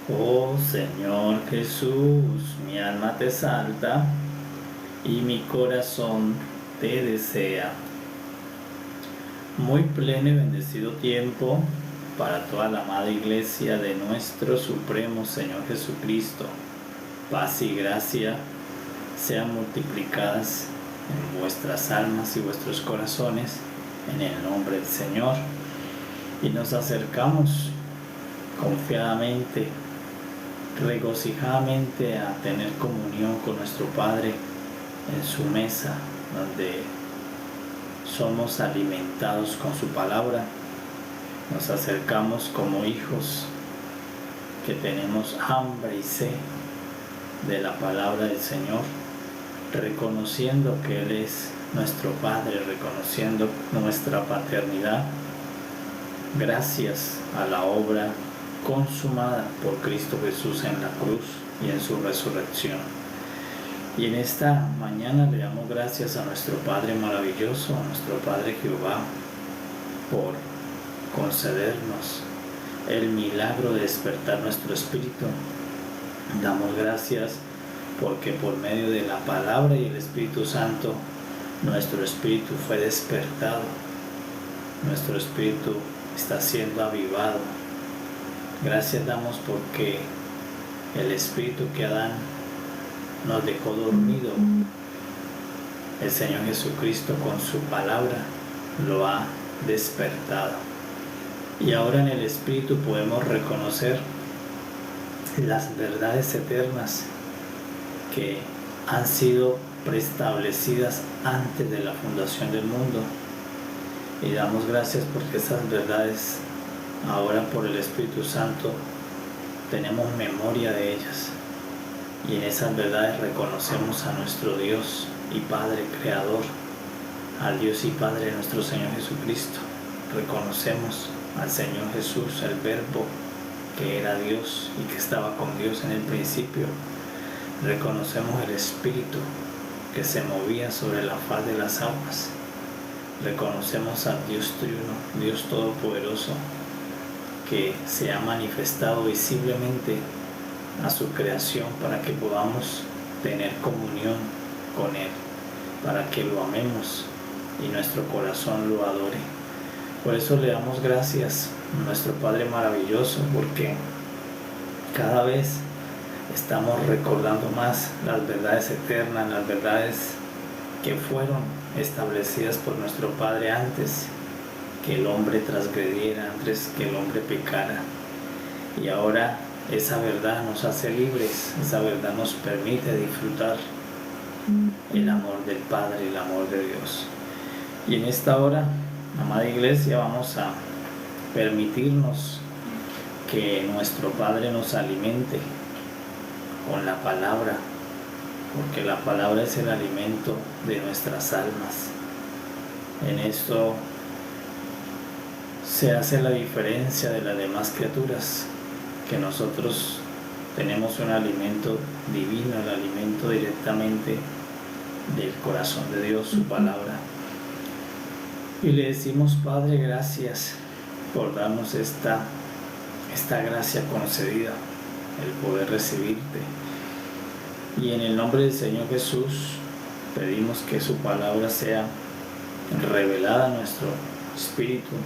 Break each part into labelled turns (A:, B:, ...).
A: Oh Señor Jesús, mi alma te exalta y mi corazón te desea. Muy pleno y bendecido tiempo para toda la amada Iglesia de nuestro Supremo Señor Jesucristo. Paz y gracia sean multiplicadas en vuestras almas y vuestros corazones en el nombre del Señor. Y nos acercamos confiadamente, regocijadamente a tener comunión con nuestro Padre en su mesa, donde somos alimentados con su palabra. Nos acercamos como hijos que tenemos hambre y sed de la palabra del Señor, reconociendo que Él es nuestro Padre, reconociendo nuestra paternidad, gracias a la obra consumada por Cristo Jesús en la cruz y en su resurrección. Y en esta mañana le damos gracias a nuestro Padre maravilloso, a nuestro Padre Jehová, por concedernos el milagro de despertar nuestro espíritu. Damos gracias porque por medio de la palabra y el Espíritu Santo, nuestro espíritu fue despertado, nuestro espíritu está siendo avivado. Gracias damos porque el espíritu que Adán nos dejó dormido, el Señor Jesucristo con su palabra lo ha despertado. Y ahora en el espíritu podemos reconocer las verdades eternas que han sido preestablecidas antes de la fundación del mundo. Y damos gracias porque esas verdades ahora por el Espíritu Santo tenemos memoria de ellas, y en esas verdades reconocemos a nuestro Dios y Padre Creador, al Dios y Padre de nuestro Señor Jesucristo. Reconocemos al Señor Jesús, el Verbo que era Dios y que estaba con Dios en el principio. Reconocemos el Espíritu que se movía sobre la faz de las aguas. Reconocemos al Dios Triuno, Dios Todopoderoso, que se ha manifestado visiblemente a su creación para que podamos tener comunión con Él, para que lo amemos y nuestro corazón lo adore. Por eso le damos gracias a nuestro Padre maravilloso, porque cada vez estamos recordando más las verdades eternas, las verdades que fueron establecidas por nuestro Padre antes que el hombre transgrediera, antes que el hombre pecara. Y ahora esa verdad nos hace libres, esa verdad nos permite disfrutar el amor del Padre, el amor de Dios. Y en esta hora, amada Iglesia, vamos a permitirnos que nuestro Padre nos alimente con la palabra, porque la palabra es el alimento de nuestras almas. En esto se hace la diferencia de las demás criaturas, que nosotros tenemos un alimento divino, el alimento directamente del corazón de Dios, su palabra. Y le decimos: Padre, gracias por darnos esta gracia concedida, el poder recibirte. Y en el nombre del Señor Jesús pedimos que su palabra sea revelada a nuestro espíritu,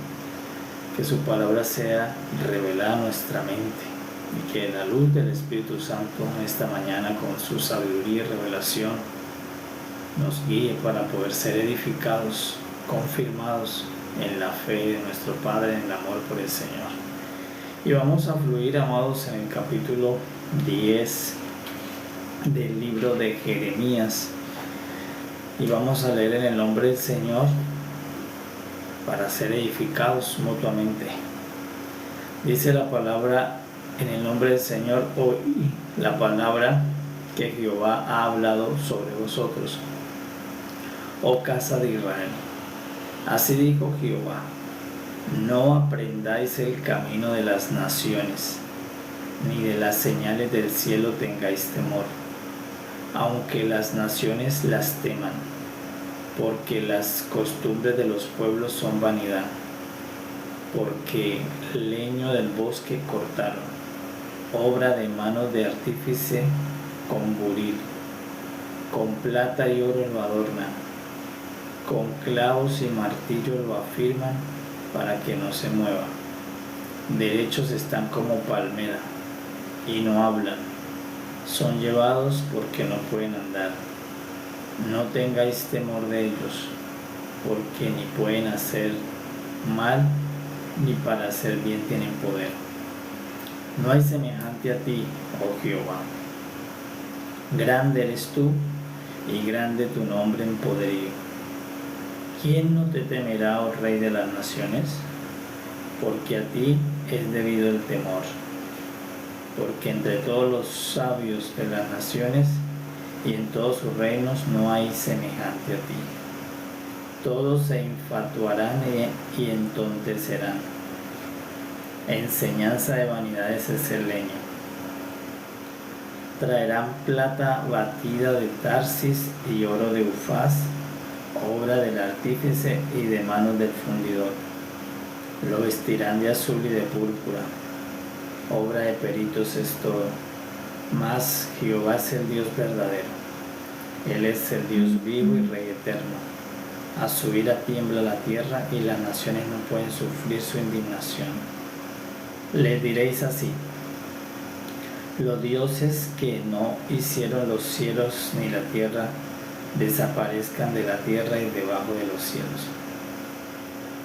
A: que su palabra sea revelada a nuestra mente, y que la luz del Espíritu Santo esta mañana, con su sabiduría y revelación, nos guíe para poder ser edificados, confirmados en la fe de nuestro Padre, en el amor por el Señor. Y vamos a fluir, amados, en el capítulo 10 del libro de Jeremías. Y vamos a leer en el nombre del Señor para ser edificados mutuamente. Dice la palabra en el nombre del Señor hoy, la palabra que Jehová ha hablado sobre vosotros, oh casa de Israel. Así dijo Jehová: no aprendáis el camino de las naciones, ni de las señales del cielo tengáis temor, aunque las naciones las teman, porque las costumbres de los pueblos son vanidad, porque leño del bosque cortaron, obra de manos de artífice con buril, con plata y oro lo adornan, con clavos y martillo lo afirman para que no se mueva. Derechos están como palmera y no hablan, son llevados porque no pueden andar. No tengáis temor de ellos, porque ni pueden hacer mal, ni para hacer bien tienen poder. No hay semejante a ti, oh Jehová. Grande eres tú, y grande tu nombre en poderío. ¿Quién no te temerá, oh Rey de las naciones? Porque a ti es debido el temor. Porque entre todos los sabios de las naciones y en todos sus reinos no hay semejante a ti. Todos se infatuarán y entontecerán. Enseñanza de vanidades es el leño. Traerán plata batida de Tarsis y oro de Ufaz, obra del artífice y de manos del fundidor. Lo vestirán de azul y de púrpura, obra de peritos es todo. Mas Jehová es el Dios verdadero, Él es el Dios vivo y Rey eterno. A su ira tiembla la tierra y las naciones no pueden sufrir su indignación. Les diréis así: los dioses que no hicieron los cielos ni la tierra desaparezcan de la tierra y debajo de los cielos.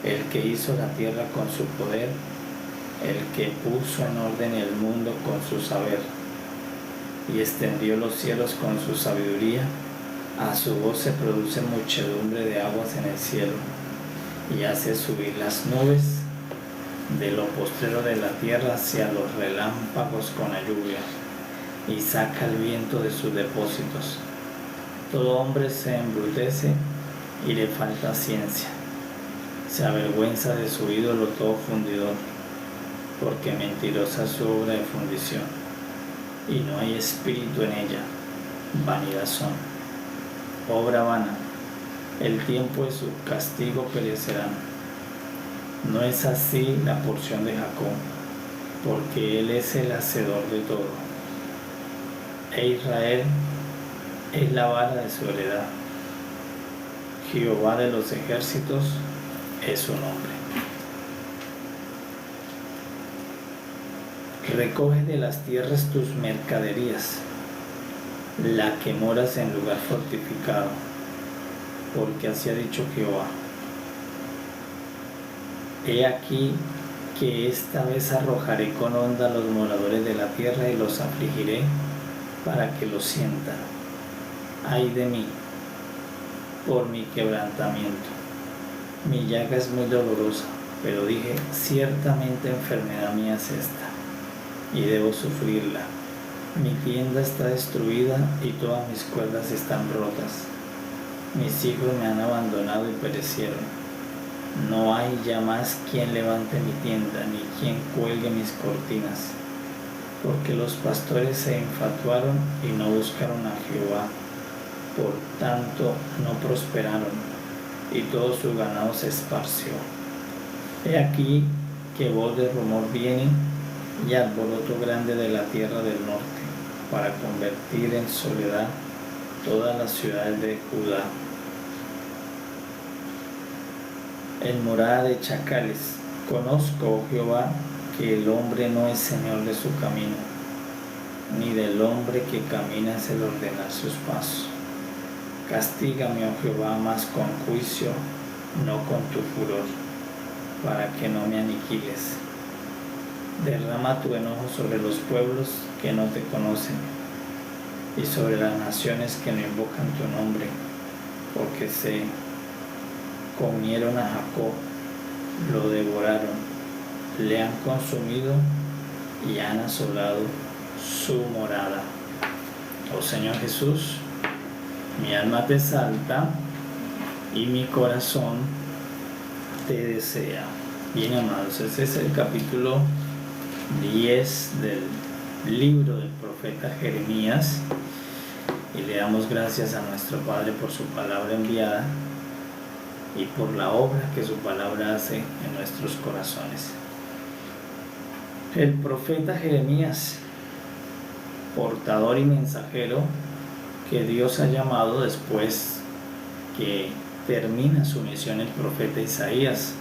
A: El que hizo la tierra con su poder, el que puso en orden el mundo con su saber, y extendió los cielos con su sabiduría, a su voz se produce muchedumbre de aguas en el cielo, y hace subir las nubes de lo postrero de la tierra hacia los relámpagos con la lluvia, y saca el viento de sus depósitos. Todo hombre se embrutece y le falta ciencia, se avergüenza de su ídolo todo fundidor, porque mentirosa es su obra de fundición, y no hay espíritu en ella, vanidad son, obra vana, el tiempo de su castigo perecerán. No es así la porción de Jacob, porque él es el hacedor de todo, e Israel es la vara de su heredad. Jehová de los ejércitos es su nombre. Recoge de las tierras tus mercaderías, la que moras en lugar fortificado, porque así ha dicho Jehová: he aquí que esta vez arrojaré con honda a los moradores de la tierra y los afligiré para que lo sientan. Ay de mí, por mi quebrantamiento. Mi llaga es muy dolorosa, pero dije: ciertamente enfermedad mía es esta, y debo sufrirla. Mi tienda está destruida y todas mis cuerdas están rotas. Mis hijos me han abandonado y perecieron. No hay ya más quien levante mi tienda, ni quien cuelgue mis cortinas, porque los pastores se infatuaron y no buscaron a Jehová, por tanto no prosperaron, y todo su ganado se esparció. He aquí que voz de rumor viene, y alboroto grande de la tierra del norte, para convertir en soledad todas las ciudades de Judá en morada de chacales. Conozco, oh Jehová, que el hombre no es señor de su camino, ni del hombre que camina es el ordenar sus pasos. Castígame, oh Jehová, mas con juicio, no con tu furor, para que no me aniquiles. Derrama tu enojo sobre los pueblos que no te conocen, y sobre las naciones que no invocan tu nombre. porque se comieron a Jacob, lo devoraron, le han consumido y han asolado su morada. Oh Señor Jesús, mi alma te exalta y mi corazón te desea. Bien, amados, ese es el capítulo 10 del libro del profeta Jeremías, y le damos gracias a nuestro Padre por su palabra enviada y por la obra que su palabra hace en nuestros corazones. El profeta Jeremías, portador y mensajero que Dios ha llamado después que termina su misión el profeta Isaías.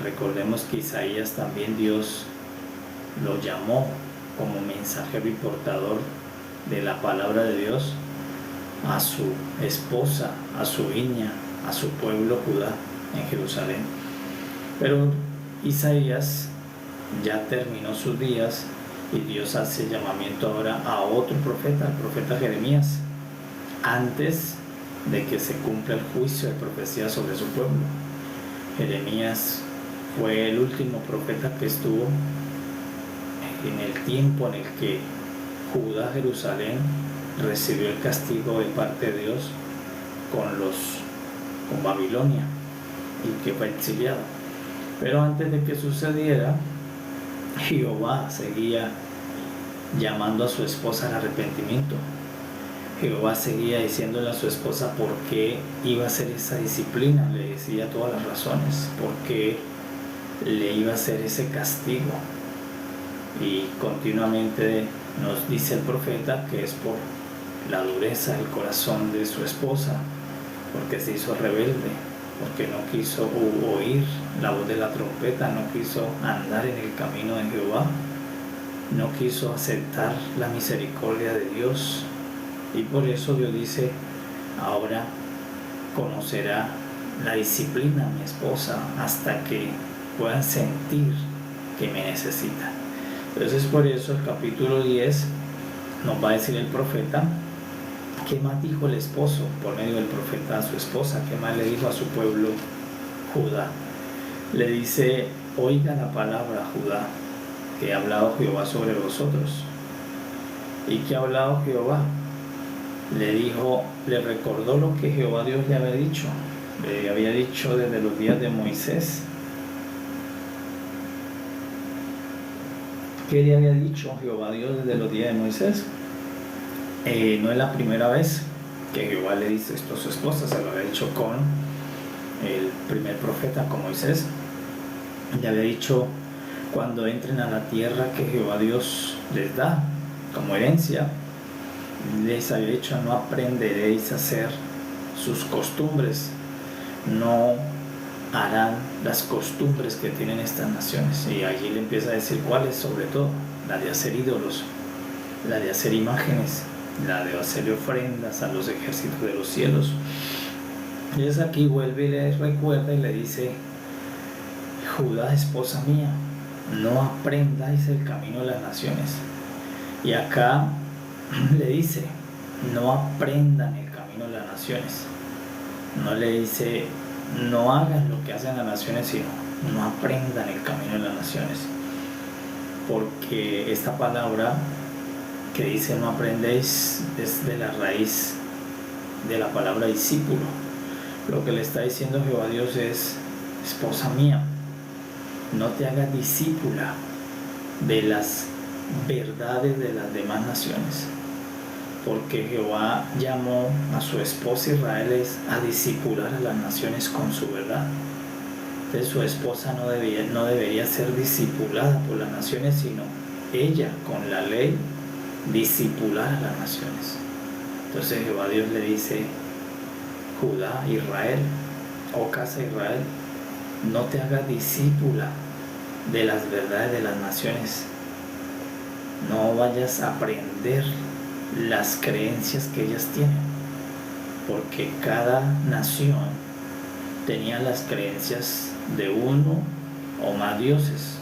A: Recordemos que Isaías también Dios lo llamó como mensajero y portador de la palabra de Dios a su esposa, a su viña, a su pueblo Judá en Jerusalén. Pero Isaías ya terminó sus días y Dios hace llamamiento ahora a otro profeta, el profeta Jeremías, antes de que se cumpla el juicio de profecía sobre su pueblo. Jeremías fue el último profeta que estuvo en el tiempo en el que Judá, Jerusalén, recibió el castigo de parte de Dios con Babilonia, y que fue exiliado. Pero antes de que sucediera, Jehová seguía llamando a su esposa al arrepentimiento. Jehová seguía diciéndole a su esposa por qué iba a hacer esa disciplina, le decía todas las razones, por qué le iba a hacer ese castigo. Y continuamente nos dice el profeta que es por la dureza del corazón de su esposa, porque se hizo rebelde, porque no quiso oír la voz de la trompeta, no quiso andar en el camino de Jehová, no quiso aceptar la misericordia de Dios. Y por eso Dios dice: ahora conocerá la disciplina mi esposa hasta que puedan sentir que me necesita. Entonces, por eso el capítulo 10 nos va a decir el profeta qué más dijo el esposo por medio del profeta a su esposa, qué más le dijo a su pueblo Judá. Le dice: oiga la palabra, Judá, que ha hablado Jehová sobre vosotros. ¿Y qué ha hablado Jehová? Le dijo, le recordó lo que Jehová Dios le había dicho. Le había dicho desde los días de Moisés. ¿Qué le había dicho Jehová Dios desde los días de Moisés? No es la primera vez que Jehová le dice esto a su esposa, se lo había dicho con el primer profeta, con Moisés. Le había dicho cuando entren a la tierra que Jehová Dios les da como herencia, les había dicho: no aprenderéis a hacer sus costumbres, no harán las costumbres que tienen estas naciones. Y allí le empieza a decir cuáles, sobre todo la de hacer ídolos, la de hacer imágenes, la de hacer ofrendas a los ejércitos de los cielos. Y es aquí vuelve y le recuerda y le dice: Judá, esposa mía, no aprendáis el camino de las naciones. Y acá le dice: no aprendan el camino de las naciones. No le dice no hagan lo que hacen las naciones, sino no aprendan el camino de las naciones. Porque esta palabra que dice no aprendéis es de la raíz de la palabra discípulo. Lo que le está diciendo Jehová Dios es: esposa mía, no te hagas discípula de las verdades de las demás naciones, porque Jehová llamó a su esposa Israel a discipular a las naciones con su verdad. Entonces su esposa no debería ser discipulada por las naciones, sino ella con la ley discipular a las naciones. Entonces Jehová Dios le dice: Judá, Israel, oh casa de Israel, no te hagas discípula de las verdades de las naciones, no vayas a aprender las creencias que ellas tienen, porque cada nación tenía las creencias de uno o más dioses.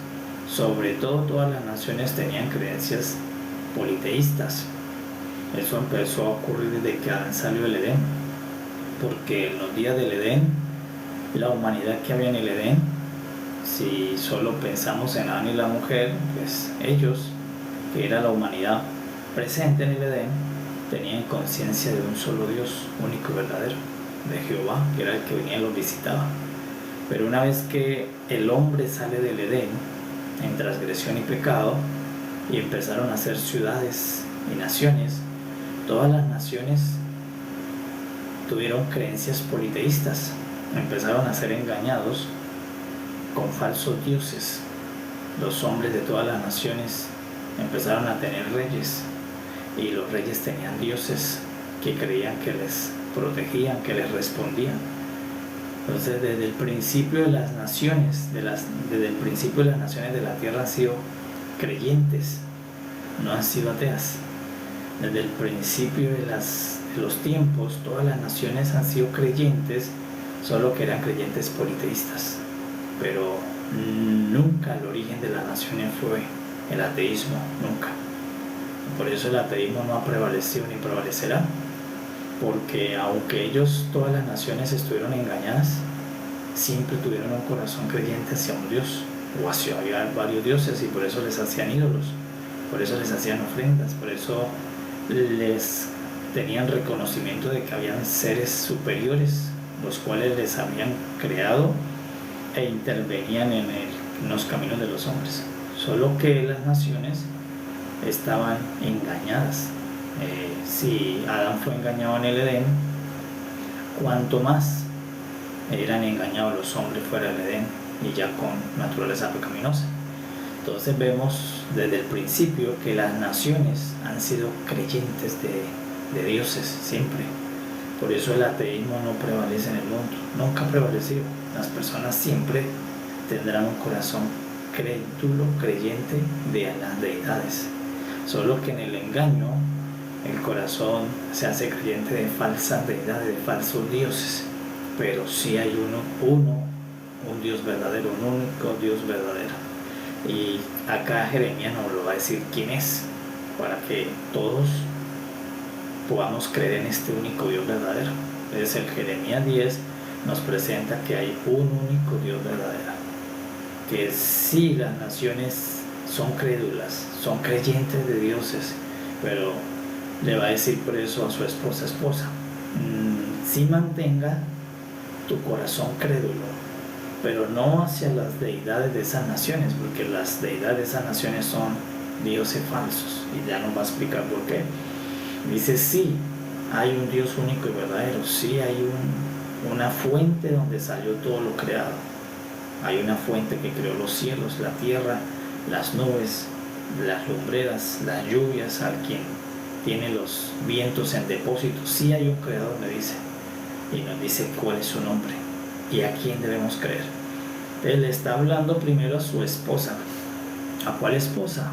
A: Sobre todo todas las naciones tenían creencias politeístas. Eso empezó a ocurrir desde que Adán salió del Edén. porque en los días del Edén, la humanidad que había en el Edén, si solo pensamos en Adán y la mujer, pues ellos, que era la humanidad presente en el Edén, tenían conciencia de un solo Dios, único y verdadero, de Jehová, que era el que venía y los visitaba. Pero una vez que el hombre sale del Edén, en transgresión y pecado, y empezaron a hacer ciudades y naciones, todas las naciones tuvieron creencias politeístas, empezaron a ser engañados con falsos dioses. Los hombres de todas las naciones empezaron a tener reyes, y los reyes tenían dioses que creían que les protegían, que les respondían. Entonces, desde el principio de las naciones, desde el principio de las naciones de la tierra han sido creyentes, no han sido ateas. Desde el principio de los tiempos, todas las naciones han sido creyentes, solo que eran creyentes politeístas. Pero nunca el origen de las naciones fue el ateísmo, nunca. Por eso el ateísmo no ha prevalecido ni prevalecerá, porque aunque ellos, todas las naciones, estuvieron engañadas, siempre tuvieron un corazón creyente hacia un Dios, o hacia varios dioses, y por eso les hacían ídolos, por eso les hacían ofrendas, por eso les tenían reconocimiento de que habían seres superiores, los cuales les habían creado e intervenían en los caminos de los hombres. Solo que las naciones estaban engañadas. Si Adán fue engañado en el Edén, cuanto más eran engañados los hombres fuera del Edén y ya con naturaleza pecaminosa. Entonces vemos desde el principio que las naciones han sido creyentes de dioses siempre. Por eso el ateísmo no prevalece en el mundo, nunca ha prevalecido. Las personas siempre tendrán un corazón crédulo, creyente de las deidades. Solo que en el engaño el corazón se hace creyente de falsas deidades, de falsos dioses. Pero sí hay un Dios verdadero, un único Dios verdadero. Y acá Jeremías nos lo va a decir quién es, para que todos podamos creer en este único Dios verdadero. Entonces el Jeremías 10 nos presenta que hay un único Dios verdadero, que sí, las naciones son crédulas, son creyentes de dioses, pero le va a decir por eso a su esposa, sí mantenga tu corazón crédulo, pero no hacia las deidades de esas naciones, porque las deidades de esas naciones son dioses falsos, y ya nos va a explicar por qué. Dice, sí, hay un Dios único y verdadero, sí hay una fuente donde salió todo lo creado, hay una fuente que creó los cielos, la tierra, las nubes, las lumbreras, las lluvias, al quien tiene los vientos en depósito. Sí hay un creador, me dice, y nos dice cuál es su nombre y a quién debemos creer. Él está hablando primero a su esposa. ¿A cuál esposa?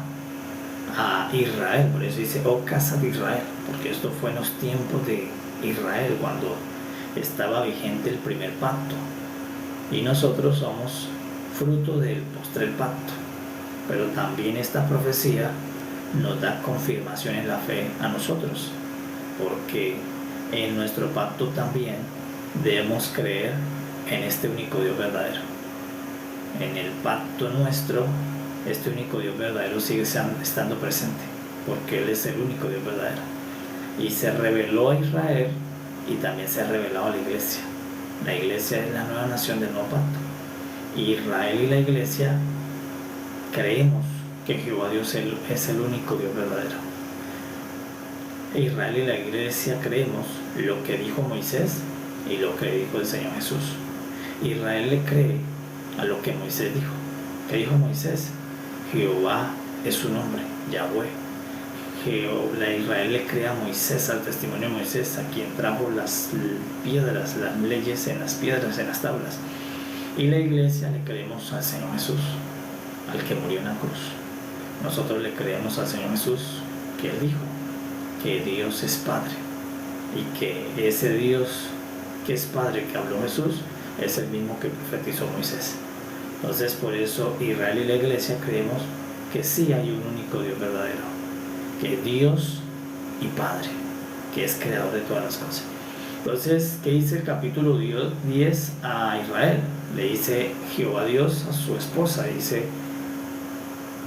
A: A Israel. Por eso dice, oh casa de Israel, porque esto fue en los tiempos de Israel, cuando estaba vigente el primer pacto, y nosotros somos fruto del postrer pacto. Pero también esta profecía nos da confirmación en la fe a nosotros, porque en nuestro pacto también debemos creer en este único Dios verdadero. En el pacto nuestro, este único Dios verdadero sigue estando presente, porque Él es el único Dios verdadero, y se reveló a Israel y también se ha revelado a la iglesia. La iglesia es la nueva nación del nuevo pacto, y Israel y la iglesia creemos que Jehová Dios es el único Dios verdadero. Israel y la iglesia creemos lo que dijo Moisés y lo que dijo el Señor Jesús. Israel le cree a lo que Moisés dijo. ¿Qué dijo Moisés? Jehová es su nombre, Yahweh. Israel le cree a Moisés, al testimonio de Moisés, a quien trajo las piedras, las leyes en las piedras, en las tablas. Y la iglesia le creemos al Señor Jesús, al que murió en la cruz. Nosotros le creemos al Señor Jesús, que Él dijo que Dios es Padre, y que ese Dios que es Padre, que habló Jesús, es el mismo que profetizó Moisés. Entonces, por eso Israel y la iglesia creemos que sí hay un único Dios verdadero, que es Dios y Padre, que es creador de todas las cosas. Entonces, ¿qué dice el capítulo 10 a Israel? Le dice Jehová Dios a su esposa, dice,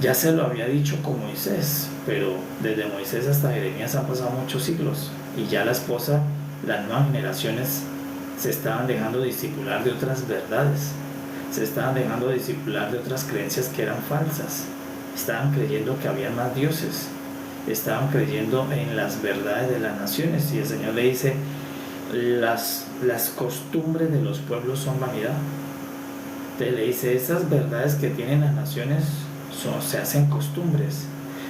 A: ya se lo había dicho con Moisés, pero desde Moisés hasta Jeremías han pasado muchos siglos y ya la esposa, las nuevas generaciones se estaban dejando discipular de otras verdades, se estaban dejando discipular de otras creencias que eran falsas, estaban creyendo que había más dioses, estaban creyendo en las verdades de las naciones, y el Señor le dice, las costumbres de los pueblos son vanidad. Entonces le dice, esas verdades que tienen las naciones se hacen costumbres,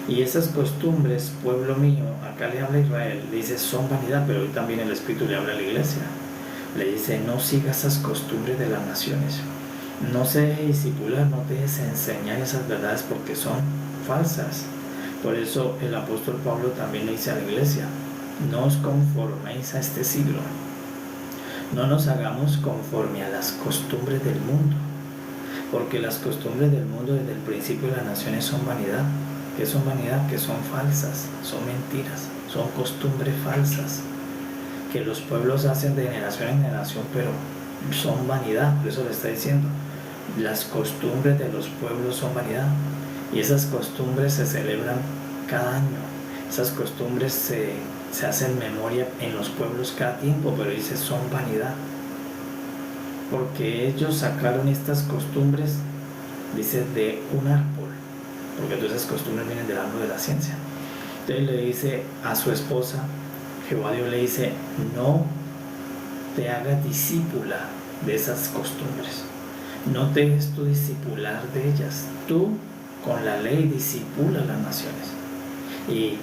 A: y esas costumbres, pueblo mío, acá le habla a Israel, le dice, son vanidad, pero hoy también el Espíritu le habla a la iglesia, le dice, no sigas esas costumbres de las naciones, no se deje discipular, no te dejes enseñar esas verdades porque son falsas. Por eso el apóstol Pablo también le dice a la iglesia, no os conforméis a este siglo, no nos hagamos conforme a las costumbres del mundo, porque las costumbres del mundo desde el principio de las naciones son vanidad. ¿Qué son vanidad? Que son falsas, son mentiras, son costumbres falsas que los pueblos hacen de generación en generación, pero son vanidad. Por eso le está diciendo, las costumbres de los pueblos son vanidad, y esas costumbres se celebran cada año, esas costumbres se hacen memoria en los pueblos cada tiempo, pero dice son vanidad, porque ellos sacaron estas costumbres, dice, de un árbol, porque todas esas costumbres vienen del árbol de la ciencia. Entonces le dice a su esposa, Jehová Dios le dice, no te hagas discípula de esas costumbres, no te dejes tú discipular de ellas, tú con la ley discipula a las naciones, y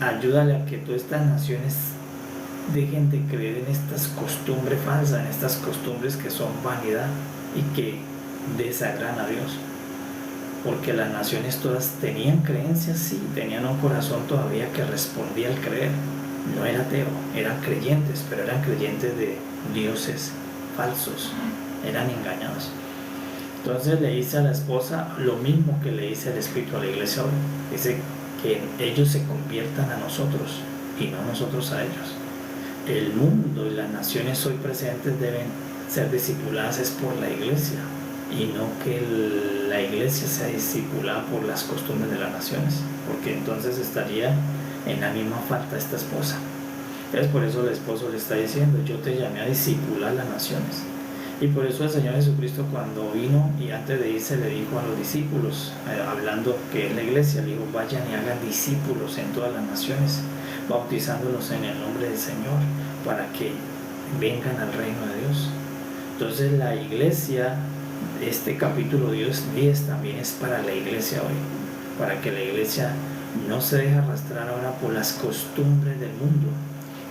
A: ayúdale a que todas estas naciones dejen de creer en estas costumbres falsas, en estas costumbres que son vanidad y que desagradan a Dios, porque las naciones todas tenían creencias, sí, tenían un corazón todavía que respondía al creer, no era ateo, eran creyentes, pero eran creyentes de dioses falsos, eran engañados. Entonces le dice a la esposa lo mismo que le dice el Espíritu a la iglesia hoy, dice que ellos se conviertan a nosotros y no nosotros a ellos. El mundo y las naciones hoy presentes deben ser discipuladas es por la iglesia, y no que la iglesia sea discipulada por las costumbres de las naciones, porque entonces estaría en la misma falta esta esposa. Entonces por eso el esposo le está diciendo, yo te llamé a discipular las naciones. Y por eso el Señor Jesucristo, cuando vino y antes de irse, le dijo a los discípulos, hablando que es la iglesia, le dijo, vayan y hagan discípulos en todas las naciones, bautizándolos en el nombre del Señor, para que vengan al reino de Dios. Entonces la iglesia, este capítulo 10 también es para la iglesia hoy, para que la iglesia no se deje arrastrar ahora por las costumbres del mundo,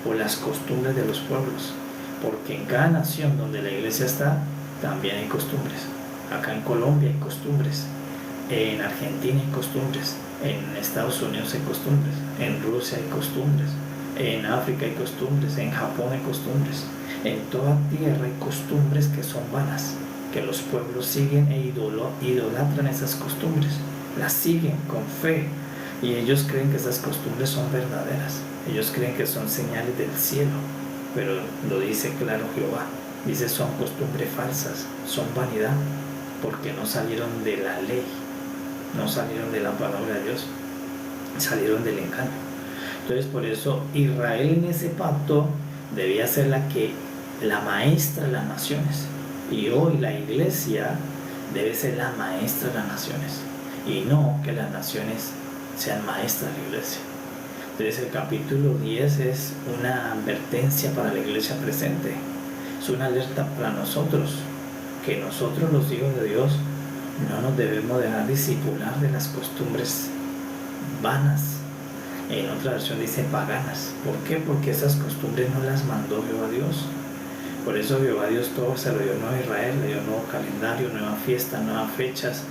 A: por las costumbres de los pueblos, porque en cada nación donde la iglesia está, también hay costumbres. Acá en Colombia hay costumbres, en Argentina hay costumbres, en Estados Unidos hay costumbres, en Rusia hay costumbres, en África hay costumbres, en Japón hay costumbres, en toda tierra hay costumbres que son vanas, que los pueblos siguen e idolatran esas costumbres, las siguen con fe, y ellos creen que esas costumbres son verdaderas, ellos creen que son señales del cielo. Pero lo dice claro Jehová, dice son costumbres falsas, son vanidad, porque no salieron de la ley, no salieron de la palabra de Dios, salieron del engaño. Entonces por eso Israel en ese pacto debía ser la maestra de las naciones, y hoy la iglesia debe ser la maestra de las naciones, y no que las naciones sean maestras de la iglesia. Entonces el capítulo 10 es una advertencia para la iglesia presente, es una alerta para nosotros, que nosotros los hijos de Dios no nos debemos dejar discipular de las costumbres vanas, en otra versión dice paganas. ¿Por qué? Porque esas costumbres no las mandó Jehová Dios. Por eso Jehová Dios todo se lo dio nuevo a Israel, le dio nuevo calendario, nueva fiesta, nuevas fechas,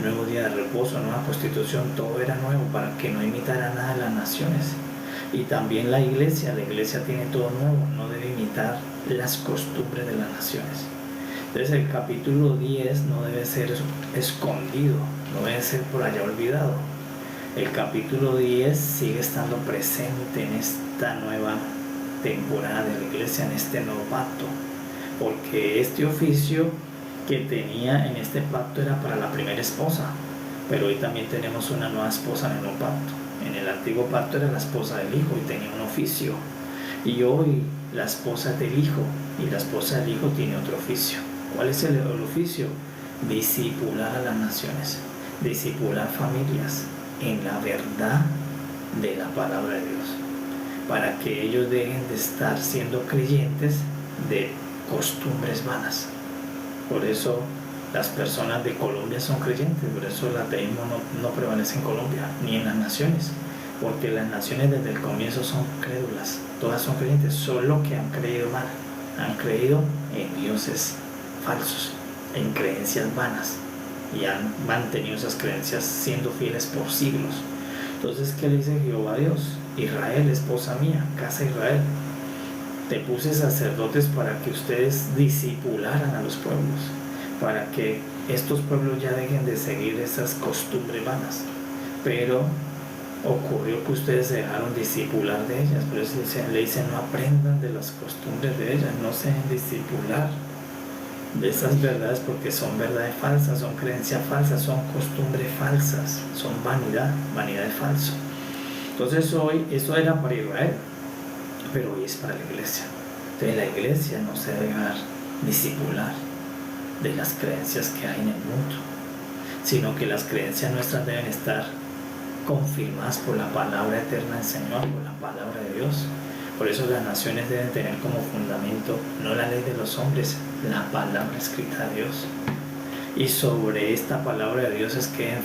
A: nuevo día de reposo, nueva constitución, todo era nuevo para que no imitara nada de las naciones. Y también la iglesia tiene todo nuevo, no debe imitar las costumbres de las naciones. Entonces el capítulo 10 no debe ser escondido, no debe ser por allá olvidado. El capítulo 10 sigue estando presente en esta nueva temporada de la iglesia, en este nuevo pacto, porque este oficio que tenía en este pacto era para la primera esposa, pero hoy también tenemos una nueva esposa en el nuevo pacto. En el antiguo pacto era la esposa del hijo y tenía un oficio, y hoy la esposa del hijo y la esposa del hijo tiene otro oficio. ¿Cuál es el oficio? Discipular a las naciones, discipular familias en la verdad de la palabra de Dios, para que ellos dejen de estar siendo creyentes de costumbres vanas. Por eso las personas de Colombia son creyentes, por eso el ateísmo no prevalece en Colombia ni en las naciones, porque las naciones desde el comienzo son crédulas, todas son creyentes, solo que han creído mal, han creído en dioses falsos, en creencias vanas, y han mantenido esas creencias siendo fieles por siglos. Entonces, ¿qué le dice Jehová Dios? Israel, esposa mía, casa de Israel, te puse sacerdotes para que ustedes discipularan a los pueblos, para que estos pueblos ya dejen de seguir esas costumbres vanas. Pero ocurrió que ustedes se dejaron discipular de ellas, por eso le dicen no aprendan de las costumbres de ellas, no se dejen discipular de esas verdades, porque son verdades falsas, son creencias falsas, son costumbres falsas, son vanidad de falso. Entonces hoy eso era para Israel, pero hoy es para la iglesia. Entonces la iglesia no se debe dejar discipular de las creencias que hay en el mundo, sino que las creencias nuestras deben estar confirmadas por la palabra eterna del Señor, por la palabra de Dios. Por eso las naciones deben tener como fundamento no la ley de los hombres, la palabra escrita de Dios. Y sobre esta palabra de Dios es que deben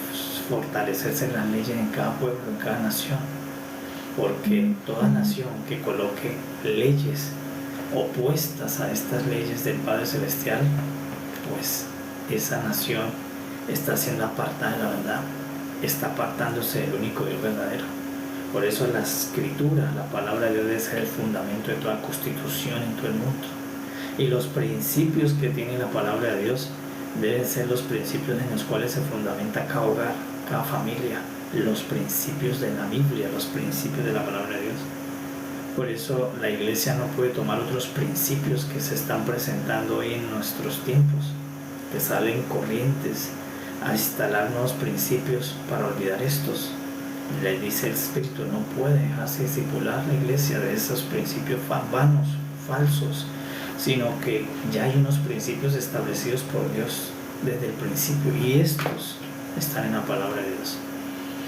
A: fortalecerse las leyes en cada pueblo, en cada nación. Porque toda nación que coloque leyes opuestas a estas leyes del Padre Celestial, pues esa nación está siendo apartada de la verdad, está apartándose del único Dios verdadero. Por eso la escritura, la palabra de Dios, debe ser el fundamento de toda constitución en todo el mundo. Y los principios que tiene la palabra de Dios deben ser los principios en los cuales se fundamenta cada hogar, cada familia, los principios de la Biblia, los principios de la palabra de Dios. Por eso la iglesia no puede tomar otros principios que se están presentando hoy en nuestros tiempos, que salen corrientes a instalar nuevos principios para olvidar estos. Le dice el Espíritu, no puede dejarse discipular la iglesia de esos principios vanos, falsos, sino que ya hay unos principios establecidos por Dios desde el principio, y estos están en la palabra de Dios.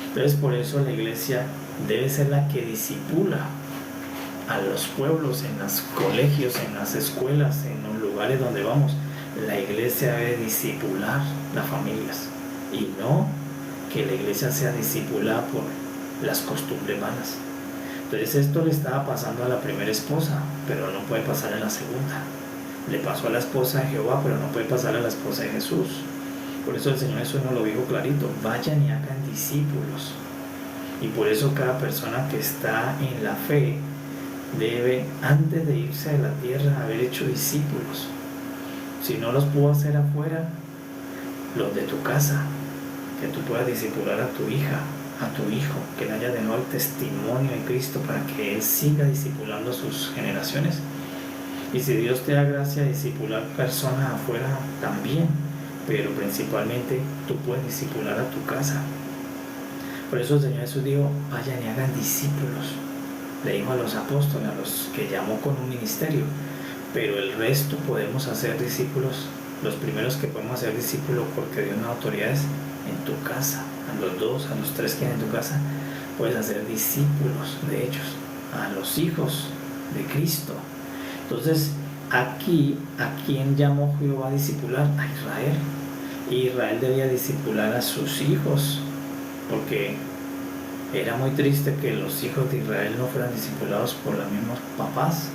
A: Entonces por eso la iglesia debe ser la que discipula a los pueblos, en los colegios, en las escuelas, en los lugares donde vamos. La iglesia debe discipular las familias, y no que la iglesia sea discipulada por las costumbres vanas. Entonces esto le estaba pasando a la primera esposa, pero no puede pasar a la segunda. Le pasó a la esposa de Jehová, pero no puede pasar a la esposa de Jesús. Por eso el Señor Jesús nos lo dijo clarito: vayan y hagan discípulos. Y por eso cada persona que está en la fe debe, antes de irse de la tierra, haber hecho discípulos. Si no los puedo hacer afuera, los de tu casa, que tú puedas discipular a tu hija, a tu hijo, que le haya dejado el testimonio de Cristo para que él siga discipulando a sus generaciones. Y si Dios te da gracia de discipular personas afuera también, pero principalmente tú puedes discipular a tu casa. Por eso el Señor Jesús dijo: vayan y hagan discípulos. Le dijo a los apóstoles, a los que llamó con un ministerio, pero el resto podemos hacer discípulos. Los primeros que podemos hacer discípulos, porque Dios nos da autoridades, en tu casa, a los 2, a los 3 que hay en tu casa, puedes hacer discípulos de ellos, a los hijos de Cristo. Entonces, aquí, ¿a quién llamó Jehová a discipular? A Israel. Y Israel debía discipular a sus hijos, porque era muy triste que los hijos de Israel no fueran discipulados por los mismos papás.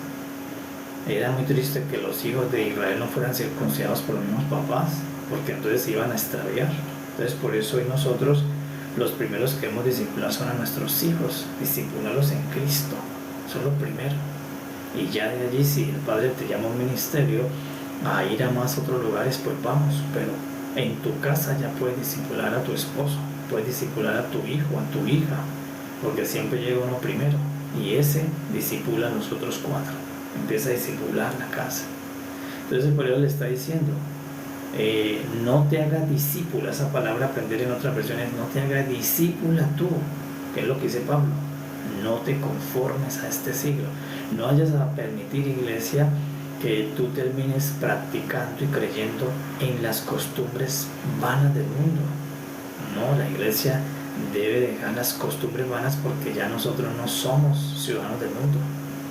A: Era muy triste que los hijos de Israel no fueran circuncidados por los mismos papás, porque entonces se iban a extraviar. Entonces por eso hoy nosotros los primeros que debemos discipular son a nuestros hijos, discipularlos en Cristo, son lo primero. Y ya de allí, si el Padre te llama a un ministerio, a ir a más otros lugares, pues vamos. Pero en tu casa ya puedes discipular a tu esposo, puedes discipular a tu hijo, a tu hija, porque siempre llega uno primero. y ese disipula a los otros 4, empieza a disipular la casa. Entonces por eso le está diciendo, no te hagas discípula, esa palabra aprender en otras versiones, no te hagas discípula tú, que es lo que dice Pablo, no te conformes a este siglo, no vayas a permitir, iglesia, que tú termines practicando y creyendo en las costumbres vanas del mundo. No, la iglesia debe dejar las costumbres vanas, porque ya nosotros no somos ciudadanos del mundo,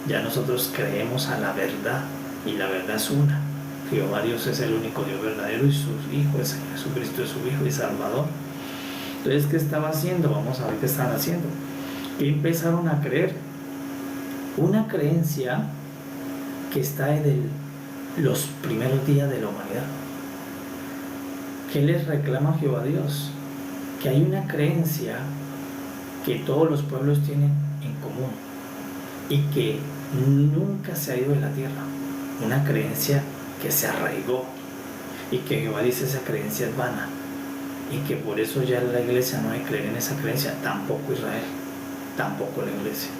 A: ya nosotros creemos a la verdad, y la verdad es una. Jehová Dios es el único Dios verdadero, y su Hijo, el Señor Jesucristo, es su Hijo y Salvador. Entonces, ¿qué estaba haciendo? Vamos a ver qué estaban haciendo. ¿Qué empezaron a creer? Una creencia que está desde los primeros días de la humanidad. ¿Qué les reclama Jehová Dios? Que hay una creencia que todos los pueblos tienen en común y que nunca se ha ido de la tierra. Una creencia que se arraigó, y que Jehová dice esa creencia es vana, y que por eso ya la iglesia no debe creer en esa creencia, tampoco Israel, tampoco la iglesia.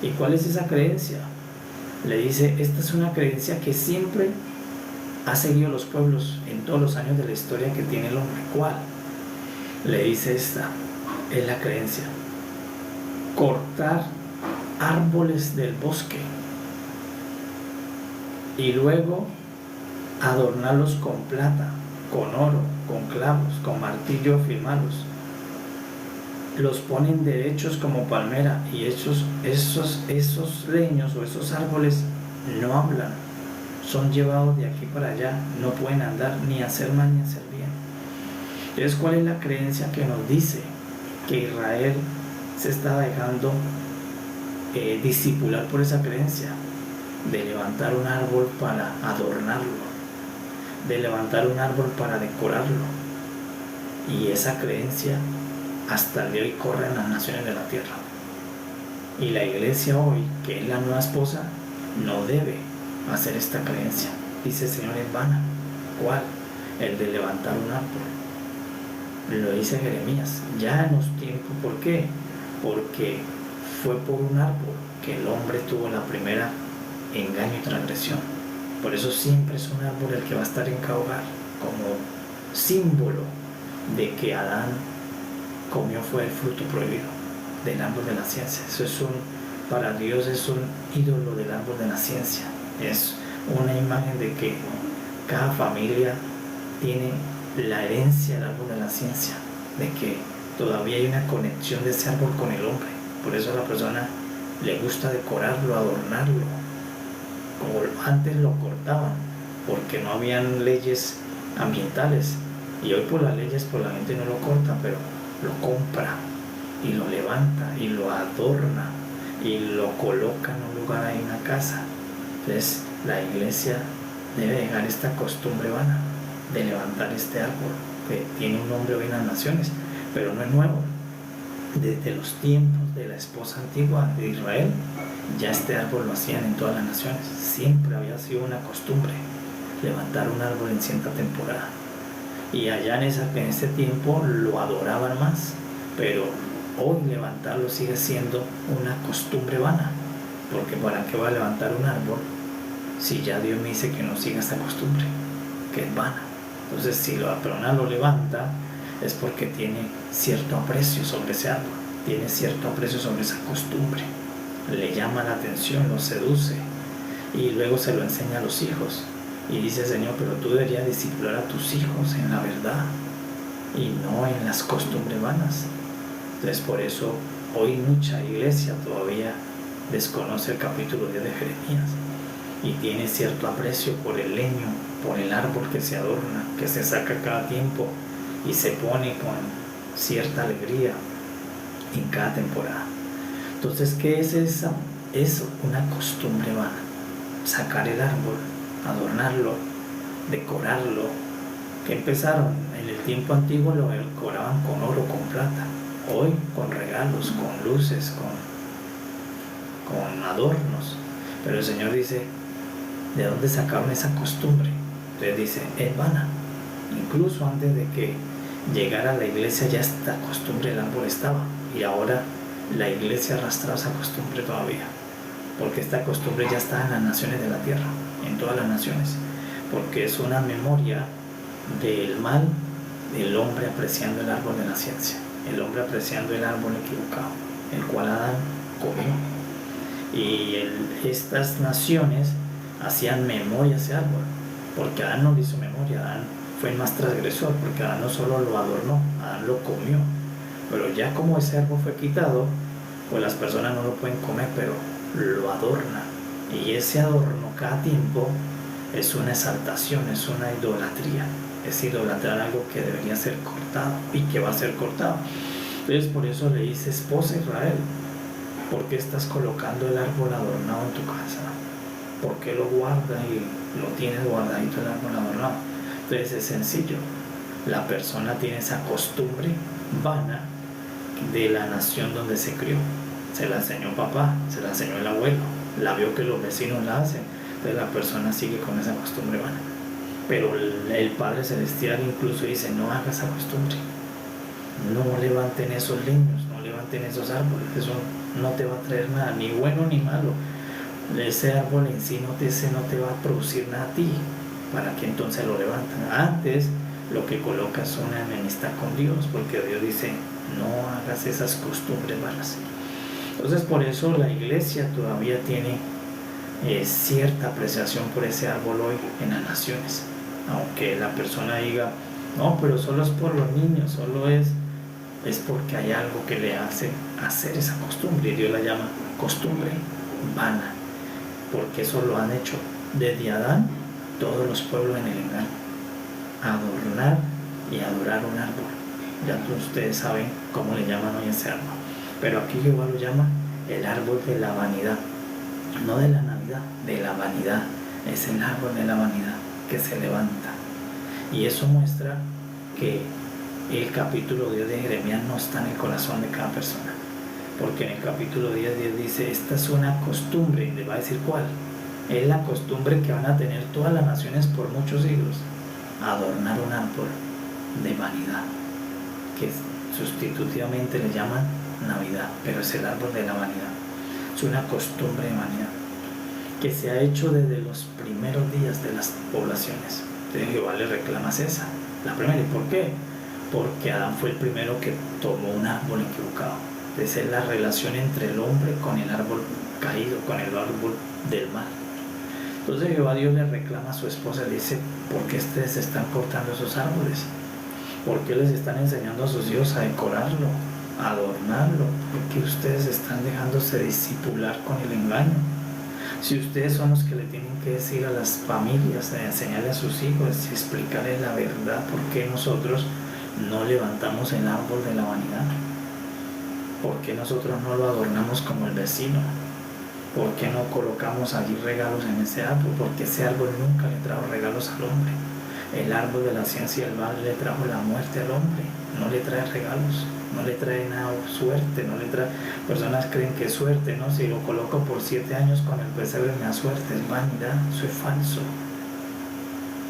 A: ¿Y cuál es esa creencia? Le dice, esta es una creencia que siempre ha seguido los pueblos en todos los años de la historia que tiene el hombre. ¿Cuál? Le dice, esta es la creencia: cortar árboles del bosque y luego adornarlos con plata, con oro, con clavos, con martillo, firmarlos. Los ponen derechos como palmera, y esos leños o esos árboles no hablan, son llevados de aquí para allá, no pueden andar ni hacer mal ni hacer bien. Entonces, ¿cuál es la creencia que nos dice que Israel se está dejando discipular por esa creencia? De levantar un árbol para adornarlo, de levantar un árbol para decorarlo. Y esa creencia hasta el día de hoy corre en las naciones de la tierra. Y la iglesia hoy, que es la nueva esposa, no debe hacer esta creencia. Dice el Señor, es vana. ¿Cuál? El de levantar un árbol. Lo dice Jeremías, ya en los tiempos. ¿Por qué? Porque fue por un árbol que el hombre tuvo la primera engaño y transgresión. Por eso siempre es un árbol el que va a estar en cada hogar, como símbolo de que Adán comió fue el fruto prohibido del árbol de la ciencia. Eso es para Dios es un ídolo del árbol de la ciencia. Es una imagen de que cada familia tiene la herencia del árbol de la ciencia, de que todavía hay una conexión de ese árbol con el hombre. Por eso a la persona le gusta decorarlo, adornarlo. Como antes lo cortaban, porque no habían leyes ambientales, y hoy por las leyes pues la gente no lo corta, pero lo compra y lo levanta y lo adorna y lo coloca en un lugar ahí en una casa. Entonces la iglesia debe dejar esta costumbre vana de levantar este árbol, que tiene un nombre hoy en las naciones, pero no es nuevo. Desde los tiempos de la esposa antigua de Israel, ya este árbol lo hacían en todas las naciones. Siempre había sido una costumbre levantar un árbol en cierta temporada, y allá en ese tiempo lo adoraban más, pero hoy levantarlo sigue siendo una costumbre vana, porque ¿para qué voy a levantar un árbol si ya Dios me dice que no siga esta costumbre, que es vana? Entonces, si la persona lo levanta es porque tiene cierto aprecio sobre ese árbol, tiene cierto aprecio sobre esa costumbre, le llama la atención, lo seduce, y luego se lo enseña a los hijos. Y dice, Señor, pero tú deberías discipular a tus hijos en la verdad y no en las costumbres vanas. Entonces, por eso hoy mucha iglesia todavía desconoce el capítulo 10 de Jeremías y tiene cierto aprecio por el leño, por el árbol que se adorna, que se saca cada tiempo y se pone con cierta alegría en cada temporada. Entonces, ¿qué es esa? Es una costumbre vana. Sacar el árbol, adornarlo, decorarlo, que empezaron en el tiempo antiguo, lo decoraban con oro, con plata. Hoy con regalos, con luces, con adornos. Pero el Señor dice, ¿de dónde sacaron esa costumbre? Entonces dice, es vana. Incluso antes de que llegara a la iglesia ya esta costumbre del árbol estaba, y ahora la iglesia arrastra esa costumbre todavía, porque esta costumbre ya está en las naciones de la tierra, en todas las naciones, porque es una memoria del mal del hombre apreciando el árbol de la ciencia, el hombre apreciando el árbol equivocado, el cual Adán comió. Y estas naciones hacían memoria a ese árbol, porque Adán no le hizo memoria, Adán fue el más transgresor, porque Adán no solo lo adornó, Adán lo comió. Pero ya como ese árbol fue quitado, pues las personas no lo pueden comer, pero lo adornan. Y ese adorno cada tiempo es una exaltación, es una idolatría, es idolatrar algo que debería ser cortado y que va a ser cortado. Entonces por eso le dice: esposa Israel, ¿por qué estás colocando el árbol adornado en tu casa? ¿Por qué lo guardas y lo tienes guardadito el árbol adornado? Entonces es sencillo, la persona tiene esa costumbre vana de la nación donde se crió. Se la enseñó papá, se la enseñó el abuelo, la vio que los vecinos la hacen, entonces la persona sigue con esa costumbre vana. Pero el Padre Celestial incluso dice: no hagas esa costumbre, no levanten esos leños, no levanten esos árboles, eso no te va a traer nada, ni bueno ni malo. Ese árbol en sí no te va a producir nada a ti, para que entonces lo levanten. Antes lo que coloca es una enemistad con Dios, porque Dios dice: no hagas esas costumbres malas. Entonces por eso la iglesia todavía tiene cierta apreciación por ese árbol hoy en las naciones, aunque la persona diga: no, pero solo es por los niños, solo es porque hay algo que le hace hacer esa costumbre, y Dios la llama costumbre vana, porque eso lo han hecho desde Adán todos los pueblos en el engaño, adornar y adorar un árbol. Ya ustedes saben cómo le llaman hoy ese árbol, pero aquí Jehová lo llama el árbol de la vanidad, no de la Navidad, de la vanidad. Es el árbol de la vanidad que se levanta, y eso muestra que el capítulo 10 de Jeremías no está en el corazón de cada persona, porque en el capítulo 10 Dios dice: esta es una costumbre, y le va a decir cuál. Es la costumbre que van a tener todas las naciones por muchos siglos: adornar un árbol de vanidad, que sustitutivamente le llaman Navidad, pero es el árbol de la vanidad. Es una costumbre de vanidad que se ha hecho desde los primeros días de las poblaciones. Entonces Jehová le reclama esa, la primera. ¿Y por qué? Porque Adán fue el primero que tomó un árbol equivocado. Entonces es la relación entre el hombre con el árbol caído, con el árbol del mal. Entonces Jehová Dios le reclama a su esposa, le dice: ¿por qué ustedes están cortando esos árboles? ¿Por qué les están enseñando a sus hijos a decorarlo, a adornarlo? ¿Por qué ustedes están dejándose discipular con el engaño? Si ustedes son los que le tienen que decir a las familias, enseñarle a sus hijos y explicarles la verdad, ¿por qué nosotros no levantamos el árbol de la vanidad? ¿Por qué nosotros no lo adornamos como el vecino? ¿Por qué no colocamos allí regalos en ese árbol? Porque ese árbol nunca le trajo regalos al hombre. El árbol de la ciencia y el mal le trajo la muerte al hombre, no le trae regalos, no le trae nada, suerte, no le trae. Personas creen que es suerte, ¿no? Si lo coloco por 7 años con el pesebre me da suerte, es vanidad, eso es falso.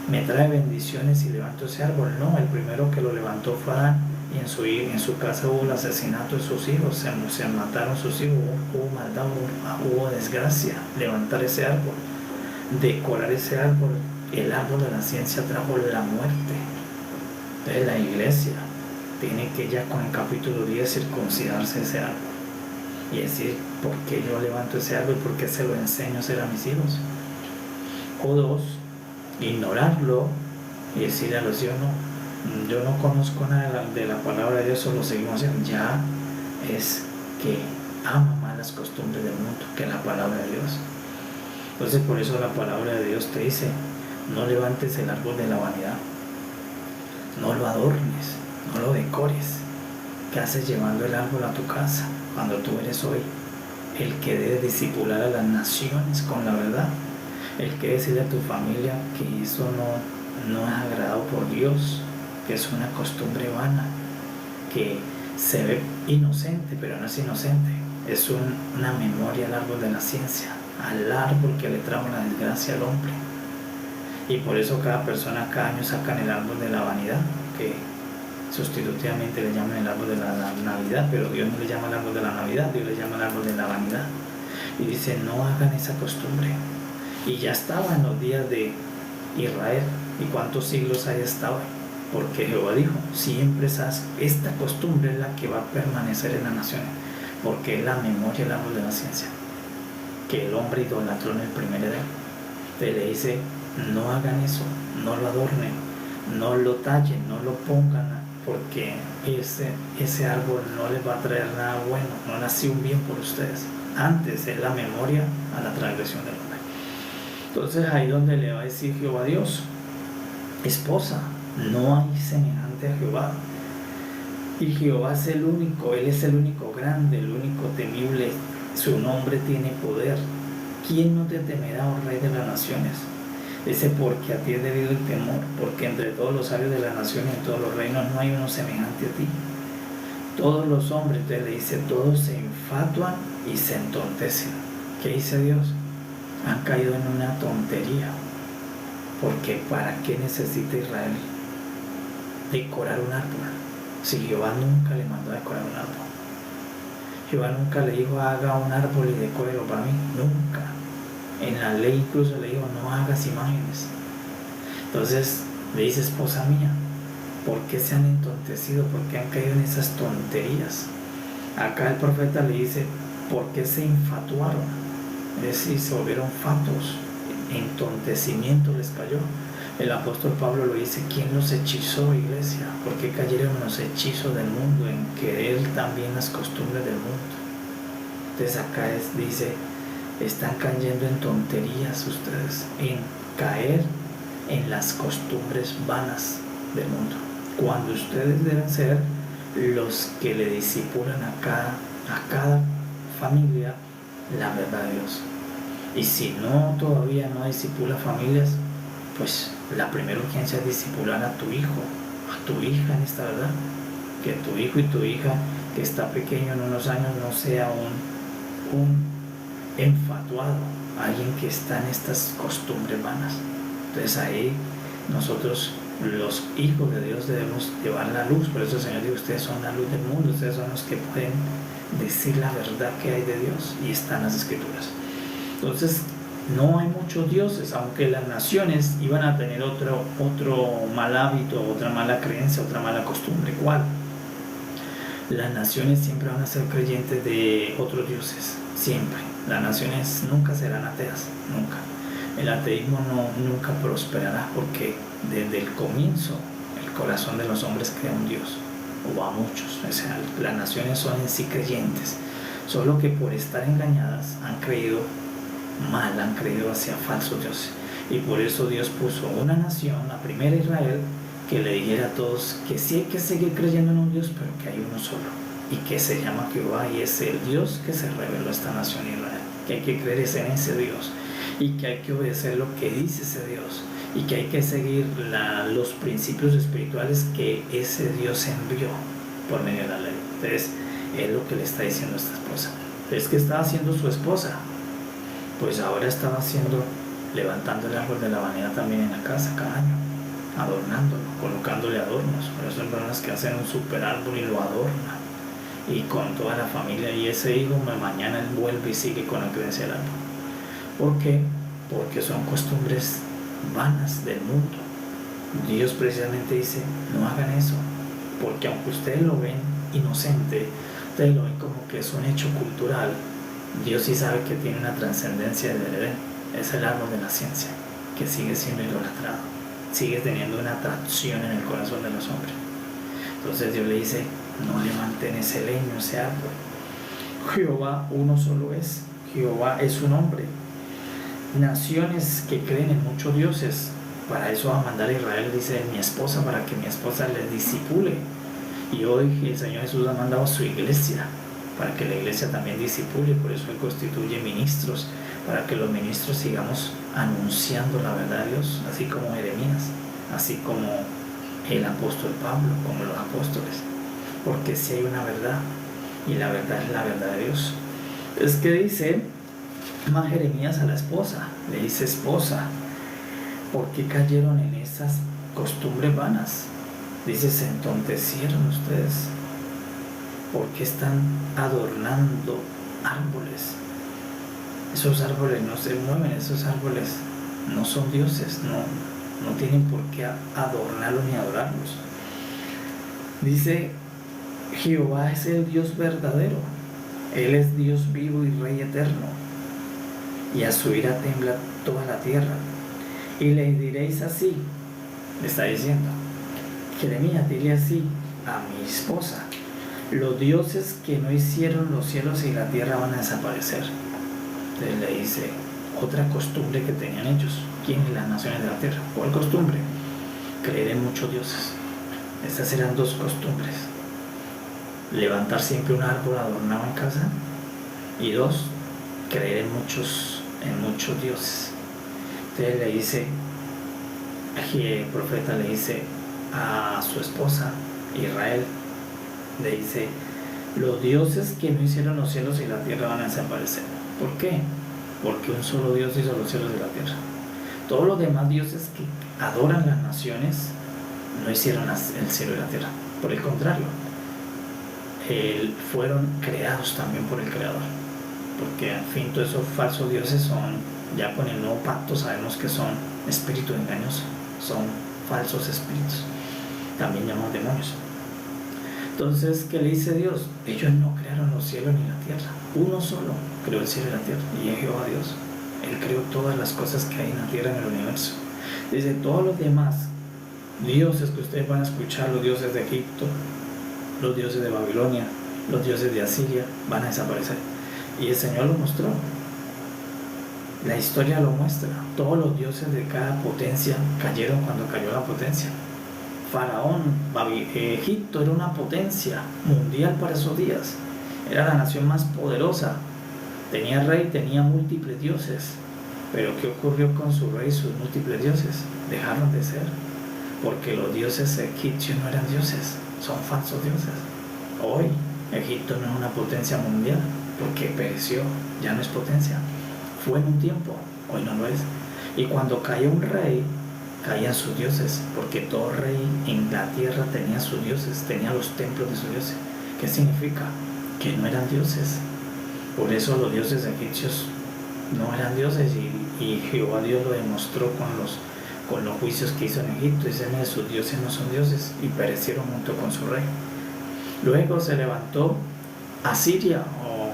A: Me trae bendiciones si levanto ese árbol. No, el primero que lo levantó fue Adán, y en su casa hubo el asesinato de sus hijos, se mataron sus hijos, hubo maldad, hubo desgracia. Levantar ese árbol, decorar ese árbol, el árbol de la ciencia trajo la muerte. Entonces la iglesia tiene que ya con el capítulo 10 circuncidarse ese árbol y decir: ¿por qué yo levanto ese árbol? ¿Por qué se lo enseño a hacer a mis hijos? O 2, ignorarlo y decirle a los hijos: no, yo no conozco nada de la palabra de Dios, solo seguimos haciendo. Ya es que ama más las costumbres del mundo que la palabra de Dios. Entonces por eso la palabra de Dios te dice: no levantes el árbol de la vanidad, no lo adornes, no lo decores. ¿Qué haces llevando el árbol a tu casa cuando tú eres hoy el que debe discipular a las naciones con la verdad? El que decirle a tu familia que eso no es agradado por Dios, que es una costumbre vana, que se ve inocente, pero no es inocente, es una memoria al árbol de la ciencia, al árbol que le trajo la desgracia al hombre. Y por eso cada persona cada año sacan el árbol de la vanidad, que sustitutivamente le llaman el árbol de la Navidad, pero Dios no le llama el árbol de la Navidad, Dios le llama el árbol de la vanidad. Y dice, no hagan esa costumbre. Y ya estaba en los días de Israel. ¿Y cuántos siglos haya estado? Porque Jehová dijo, siempre esta costumbre es la que va a permanecer en las naciones, porque es la memoria, el árbol de la ciencia, que el hombre idolatró en el primer Edén. Entonces le dice, no hagan eso, no lo adornen, no lo tallen, no lo pongan, porque ese árbol no les va a traer nada bueno, no nació un bien por ustedes. Antes es la memoria a la transgresión del hombre. Entonces ahí donde le va a decir Jehová Dios, esposa, no hay semejante a Jehová. Y Jehová es el único, Él es el único grande, el único temible, su nombre tiene poder. ¿Quién no te temerá, oh Rey de las naciones? Dice, porque a ti es debido el temor, porque entre todos los sabios de la nación y en todos los reinos no hay uno semejante a ti. Todos los hombres, entonces le dice, todos se infatuan y se entontecen. ¿Qué dice Dios? Han caído en una tontería. Porque ¿para qué necesita Israel decorar un árbol? Si Jehová nunca le mandó a decorar un árbol. Jehová nunca le dijo, haga un árbol y decórelo para mí. Nunca. En la ley incluso le dijo, no hagas imágenes. Entonces le dice, esposa mía, ¿por qué se han entontecido? ¿Por qué han caído en esas tonterías? Acá el profeta le dice, ¿por qué se infatuaron? Es decir, se volvieron fatuos. Entontecimiento les cayó. El apóstol Pablo lo dice, ¿quién los hechizó, iglesia? ¿Por qué cayeron en los hechizos del mundo, en querer también las costumbres del mundo? Entonces acá dice, están cayendo en tonterías ustedes, en caer en las costumbres vanas del mundo, cuando ustedes deben ser los que le disipulan a cada familia la verdad de Dios. Y si todavía no disipula familias, pues la primera urgencia es disipular a tu hijo, a tu hija en esta verdad. Que tu hijo y tu hija que está pequeño en unos años no sea un enfatuado, alguien que está en estas costumbres vanas. Entonces ahí nosotros, los hijos de Dios, debemos llevar la luz. Por eso el Señor dice, ustedes son la luz del mundo, ustedes son los que pueden decir la verdad que hay de Dios, y están las Escrituras. Entonces no hay muchos dioses, aunque las naciones iban a tener otro mal hábito, otra mala creencia, otra mala costumbre. ¿Cuál? Las naciones siempre van a ser creyentes de otros dioses, siempre. Las naciones nunca serán ateas, nunca. El ateísmo nunca prosperará, porque desde el comienzo el corazón de los hombres crea un Dios, o a muchos. O sea, las naciones son en sí creyentes, solo que por estar engañadas han creído mal, han creído hacia falsos dioses. Y por eso Dios puso una nación, la primera Israel, que le dijera a todos que sí hay que seguir creyendo en un Dios, pero que hay uno solo, y que se llama Jehová, y es el Dios que se reveló a esta nación Israel, que hay que creer en ese Dios, y que hay que obedecer lo que dice ese Dios, y que hay que seguir los principios espirituales que ese Dios envió por medio de la ley. Entonces es lo que le está diciendo a esta esposa. Es que estaba haciendo su esposa, pues ahora estaba levantando el árbol de la vanidad también en la casa cada año, adornándolo, colocándole adornos. Por eso hay personas que hacen un super árbol y lo adornan, y con toda la familia, y ese hijo mañana él vuelve y sigue con la creencia del árbol. ¿Por qué? Porque son costumbres vanas del mundo. Dios precisamente dice, no hagan eso, porque aunque ustedes lo ven inocente, ustedes lo ven como que es un hecho cultural, Dios sí sabe que tiene una trascendencia del Edén. Es el árbol de la ciencia, que sigue siendo idolatrado, sigue teniendo una atracción en el corazón de los hombres. Entonces Dios le dice, no levanten ese leño, ese árbol. Jehová uno solo es, Jehová es un hombre. Naciones que creen en muchos dioses, para eso va a mandar a Israel, dice, mi esposa, para que mi esposa les disipule. Y hoy el Señor Jesús ha mandado a su iglesia, para que la iglesia también disipule. Por eso Él constituye ministros, para que los ministros sigamos anunciando la verdad de Dios, así como Jeremías, así como el apóstol Pablo, como los apóstoles. Porque si hay una verdad, y la verdad es la verdad de Dios. Es que dice más Jeremías a la esposa, le dice, esposa, ¿por qué cayeron en esas costumbres vanas? Dice, se entontecieron ustedes. ¿Por qué están adornando árboles? Esos árboles no se mueven, esos árboles no son dioses, no tienen por qué adornarlos ni adorarlos. Dice, Jehová es el Dios verdadero, Él es Dios vivo y Rey eterno, y a su ira tembla toda la tierra. Y le diréis así, le está diciendo, Jeremías, dile así a mi esposa: los dioses que no hicieron los cielos y la tierra van a desaparecer. Entonces le dice otra costumbre que tenían ellos. ¿Quiénes? Las naciones de la tierra. ¿Cuál costumbre? Creer en muchos dioses. Estas eran dos costumbres: levantar siempre un árbol adornado en casa, y dos, creer en muchos dioses. Entonces le dice, el profeta le dice a su esposa Israel, le dice, los dioses que no hicieron los cielos y la tierra van a desaparecer. ¿Por qué? Porque un solo Dios hizo los cielos y la tierra. Todos los demás dioses que adoran las naciones no hicieron el cielo y la tierra. Por el contrario, fueron creados también por el Creador. Porque al fin todos esos falsos dioses son, ya con el nuevo pacto sabemos que son espíritus engañosos, son falsos espíritus, también llamados demonios. Entonces, ¿qué le dice Dios? Ellos no crearon los cielos ni la tierra. Uno solo creó el cielo y la tierra, y es Jehová Dios. Él creó todas las cosas que hay en la tierra, en el universo. Dice, todos los demás dioses que ustedes van a escuchar, los dioses de Egipto, los dioses de Babilonia, los dioses de Asiria, van a desaparecer. Y el Señor lo mostró. La historia lo muestra. Todos los dioses de cada potencia cayeron cuando cayó la potencia. Faraón, Egipto era una potencia mundial para esos días. Era la nación más poderosa. Tenía rey, tenía múltiples dioses. Pero ¿qué ocurrió con su rey y sus múltiples dioses? Dejaron de ser. Porque los dioses egipcios no eran dioses, son falsos dioses. Hoy Egipto no es una potencia mundial porque pereció, ya no es potencia. Fue en un tiempo, hoy no lo es. Y cuando caía un rey, caían sus dioses, porque todo rey en la tierra tenía sus dioses, tenía los templos de sus dioses. ¿Qué significa? Que no eran dioses. Por eso los dioses egipcios no eran dioses, y Jehová Dios lo demostró con los juicios que hizo en Egipto. Dicen que sus dioses no son dioses, y perecieron junto con su rey. Luego se levantó Asiria, o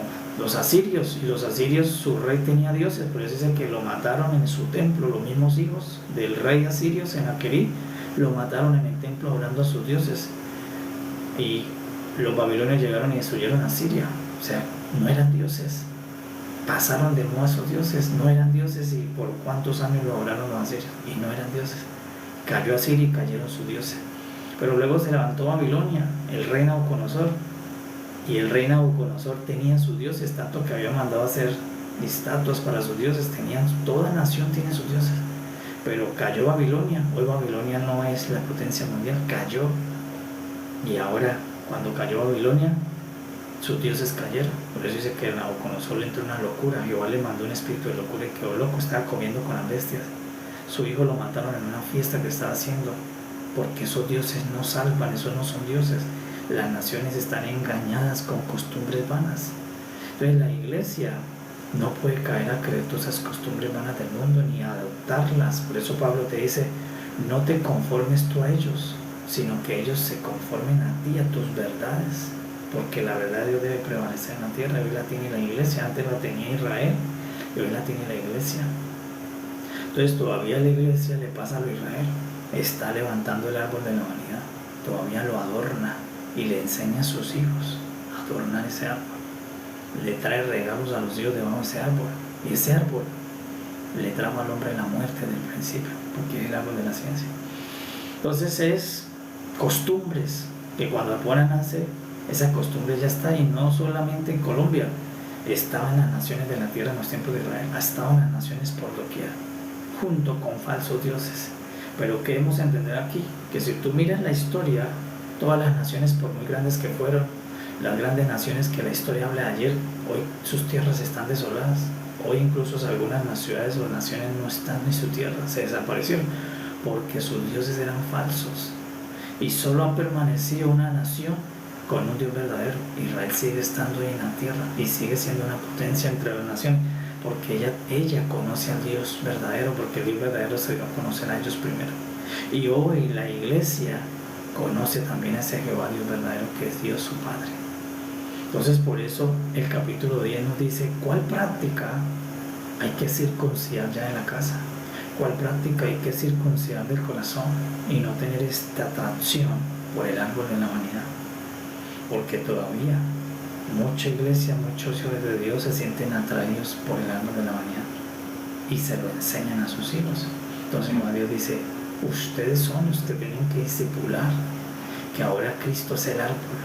A: los asirios, y los asirios, su rey tenía dioses, por eso dicen que lo mataron en su templo. Los mismos hijos del rey asirio, Sennacherib, lo mataron en el templo orando a sus dioses. Y los babilonios llegaron y destruyeron a Asiria. O sea, no eran dioses. Pasaron de moda esos dioses, no eran dioses, y por cuántos años lo adoraron los asirios, y no eran dioses. Cayó Asiria y cayeron sus dioses. Pero luego se levantó Babilonia, el rey Nabucodonosor, y el rey Nabucodonosor tenía sus dioses, tanto que había mandado a hacer estatuas para sus dioses. Toda nación tiene sus dioses. Pero cayó Babilonia. Hoy Babilonia no es la potencia mundial, cayó. Y ahora, cuando cayó Babilonia, sus dioses cayeron. Por eso dice que Nabucodonosor le entró una locura. Jehová le mandó un espíritu de locura y quedó loco, estaba comiendo con las bestias. Su hijo lo mataron en una fiesta que estaba haciendo, porque esos dioses no salvan, esos no son dioses. Las naciones están engañadas con costumbres vanas. Entonces la iglesia no puede caer a creer todas esas costumbres vanas del mundo, ni a adoptarlas. Por eso Pablo te dice, no te conformes tú a ellos, sino que ellos se conformen a ti, a tus verdades. Porque la verdad de Dios debe prevalecer en la tierra. Hoy la tiene la iglesia, antes la tenía Israel, y hoy la tiene la iglesia. Entonces todavía la iglesia le pasa a lo Israel, está levantando el árbol de la humanidad, todavía lo adorna y le enseña a sus hijos a adornar ese árbol. Le trae regalos a los hijos debajo de ese árbol, y ese árbol le trajo al hombre la muerte del principio, porque es el árbol de la ciencia. Entonces es costumbres que cuando la ponen a hacer, esa costumbre ya está, y no solamente en Colombia, estaba en las naciones de la tierra, en los tiempos de Israel, ha estado en las naciones por doquier, junto con falsos dioses. Pero ¿qué debemos entender aquí? Que si tú miras la historia, todas las naciones, por muy grandes que fueron, las grandes naciones que la historia habla de ayer, hoy sus tierras están desoladas. Hoy incluso algunas ciudades o naciones no están en su tierra, se desaparecieron, porque sus dioses eran falsos. y solo ha permanecido una nación con un Dios verdadero. Israel sigue estando ahí en la tierra y sigue siendo una potencia entre las naciones, porque ella conoce al Dios verdadero, porque el Dios verdadero se va a conocer a ellos primero. Y hoy la iglesia conoce también a ese Jehová Dios verdadero, que es Dios su Padre. Entonces, por eso el capítulo 10 nos dice cuál práctica hay que circuncidar ya en la casa, cuál práctica hay que circuncidar del corazón y no tener esta atracción por el árbol de la vanidad. Porque todavía mucha iglesia, muchos hijos de Dios se sienten atraídos por el árbol de la vanidad y se lo enseñan a sus hijos. Entonces Dios dice, ustedes son los que tienen que discipular, que ahora Cristo es el árbol.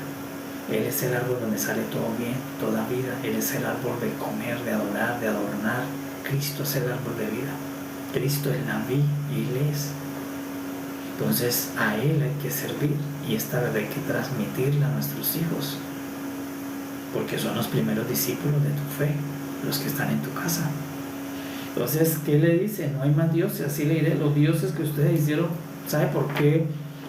A: Él es el árbol donde sale todo bien, toda vida. Él es el árbol de comer, de adorar, de adornar. Cristo es el árbol de vida. Cristo es la vid y Él es. Entonces a Él hay que servir, y esta verdad hay que transmitirla a nuestros hijos, porque son los primeros discípulos de tu fe, los que están en tu casa. Entonces, ¿qué le dice? No hay más dioses, así le diré, los dioses que ustedes hicieron. ¿Sabe por qué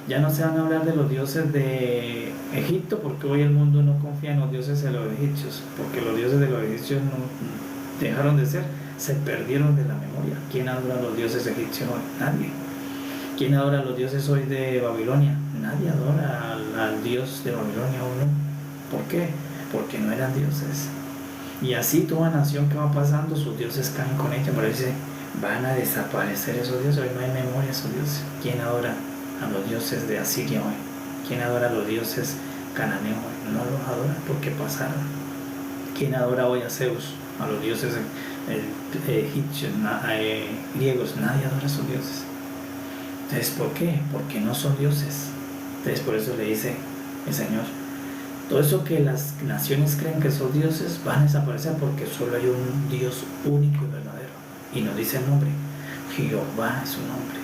A: ya no se van a hablar de los dioses de Egipto? Porque hoy el mundo no confía en los dioses de los egipcios, porque los dioses de los egipcios no dejaron de ser, se perdieron de la memoria. ¿Quién adora a los dioses egipcios hoy? Nadie. ¿Quién adora a los dioses hoy de Babilonia? Nadie adora al dios de Babilonia o no. ¿Por qué? Porque no eran dioses. Y así toda nación que va pasando, sus dioses caen con ella. Pero dice, van a desaparecer esos dioses. Hoy no hay memoria de esos dioses. ¿Quién adora a los dioses de Asiria hoy? ¿Quién adora a los dioses cananeos hoy? No los adora porque pasaron. ¿Quién adora hoy a Zeus? A los dioses egipcios, griegos. Nadie adora a esos dioses. Entonces, ¿por qué? Porque no son dioses. Entonces, por eso le dice el Señor, todo eso que las naciones creen que son dioses van a desaparecer, porque solo hay un Dios único y verdadero. Y nos dice el nombre. Jehová es su nombre.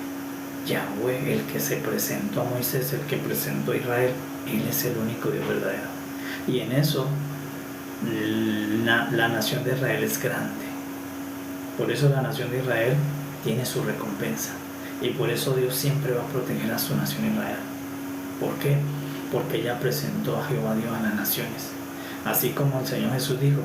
A: Yahweh, el que se presentó a Moisés, el que presentó a Israel. Él es el único Dios verdadero. Y en eso la nación de Israel es grande. Por eso la nación de Israel tiene su recompensa. Y por eso Dios siempre va a proteger a su nación Israel. ¿Por qué? Porque ella presentó a Jehová Dios a las naciones. Así como el Señor Jesús dijo,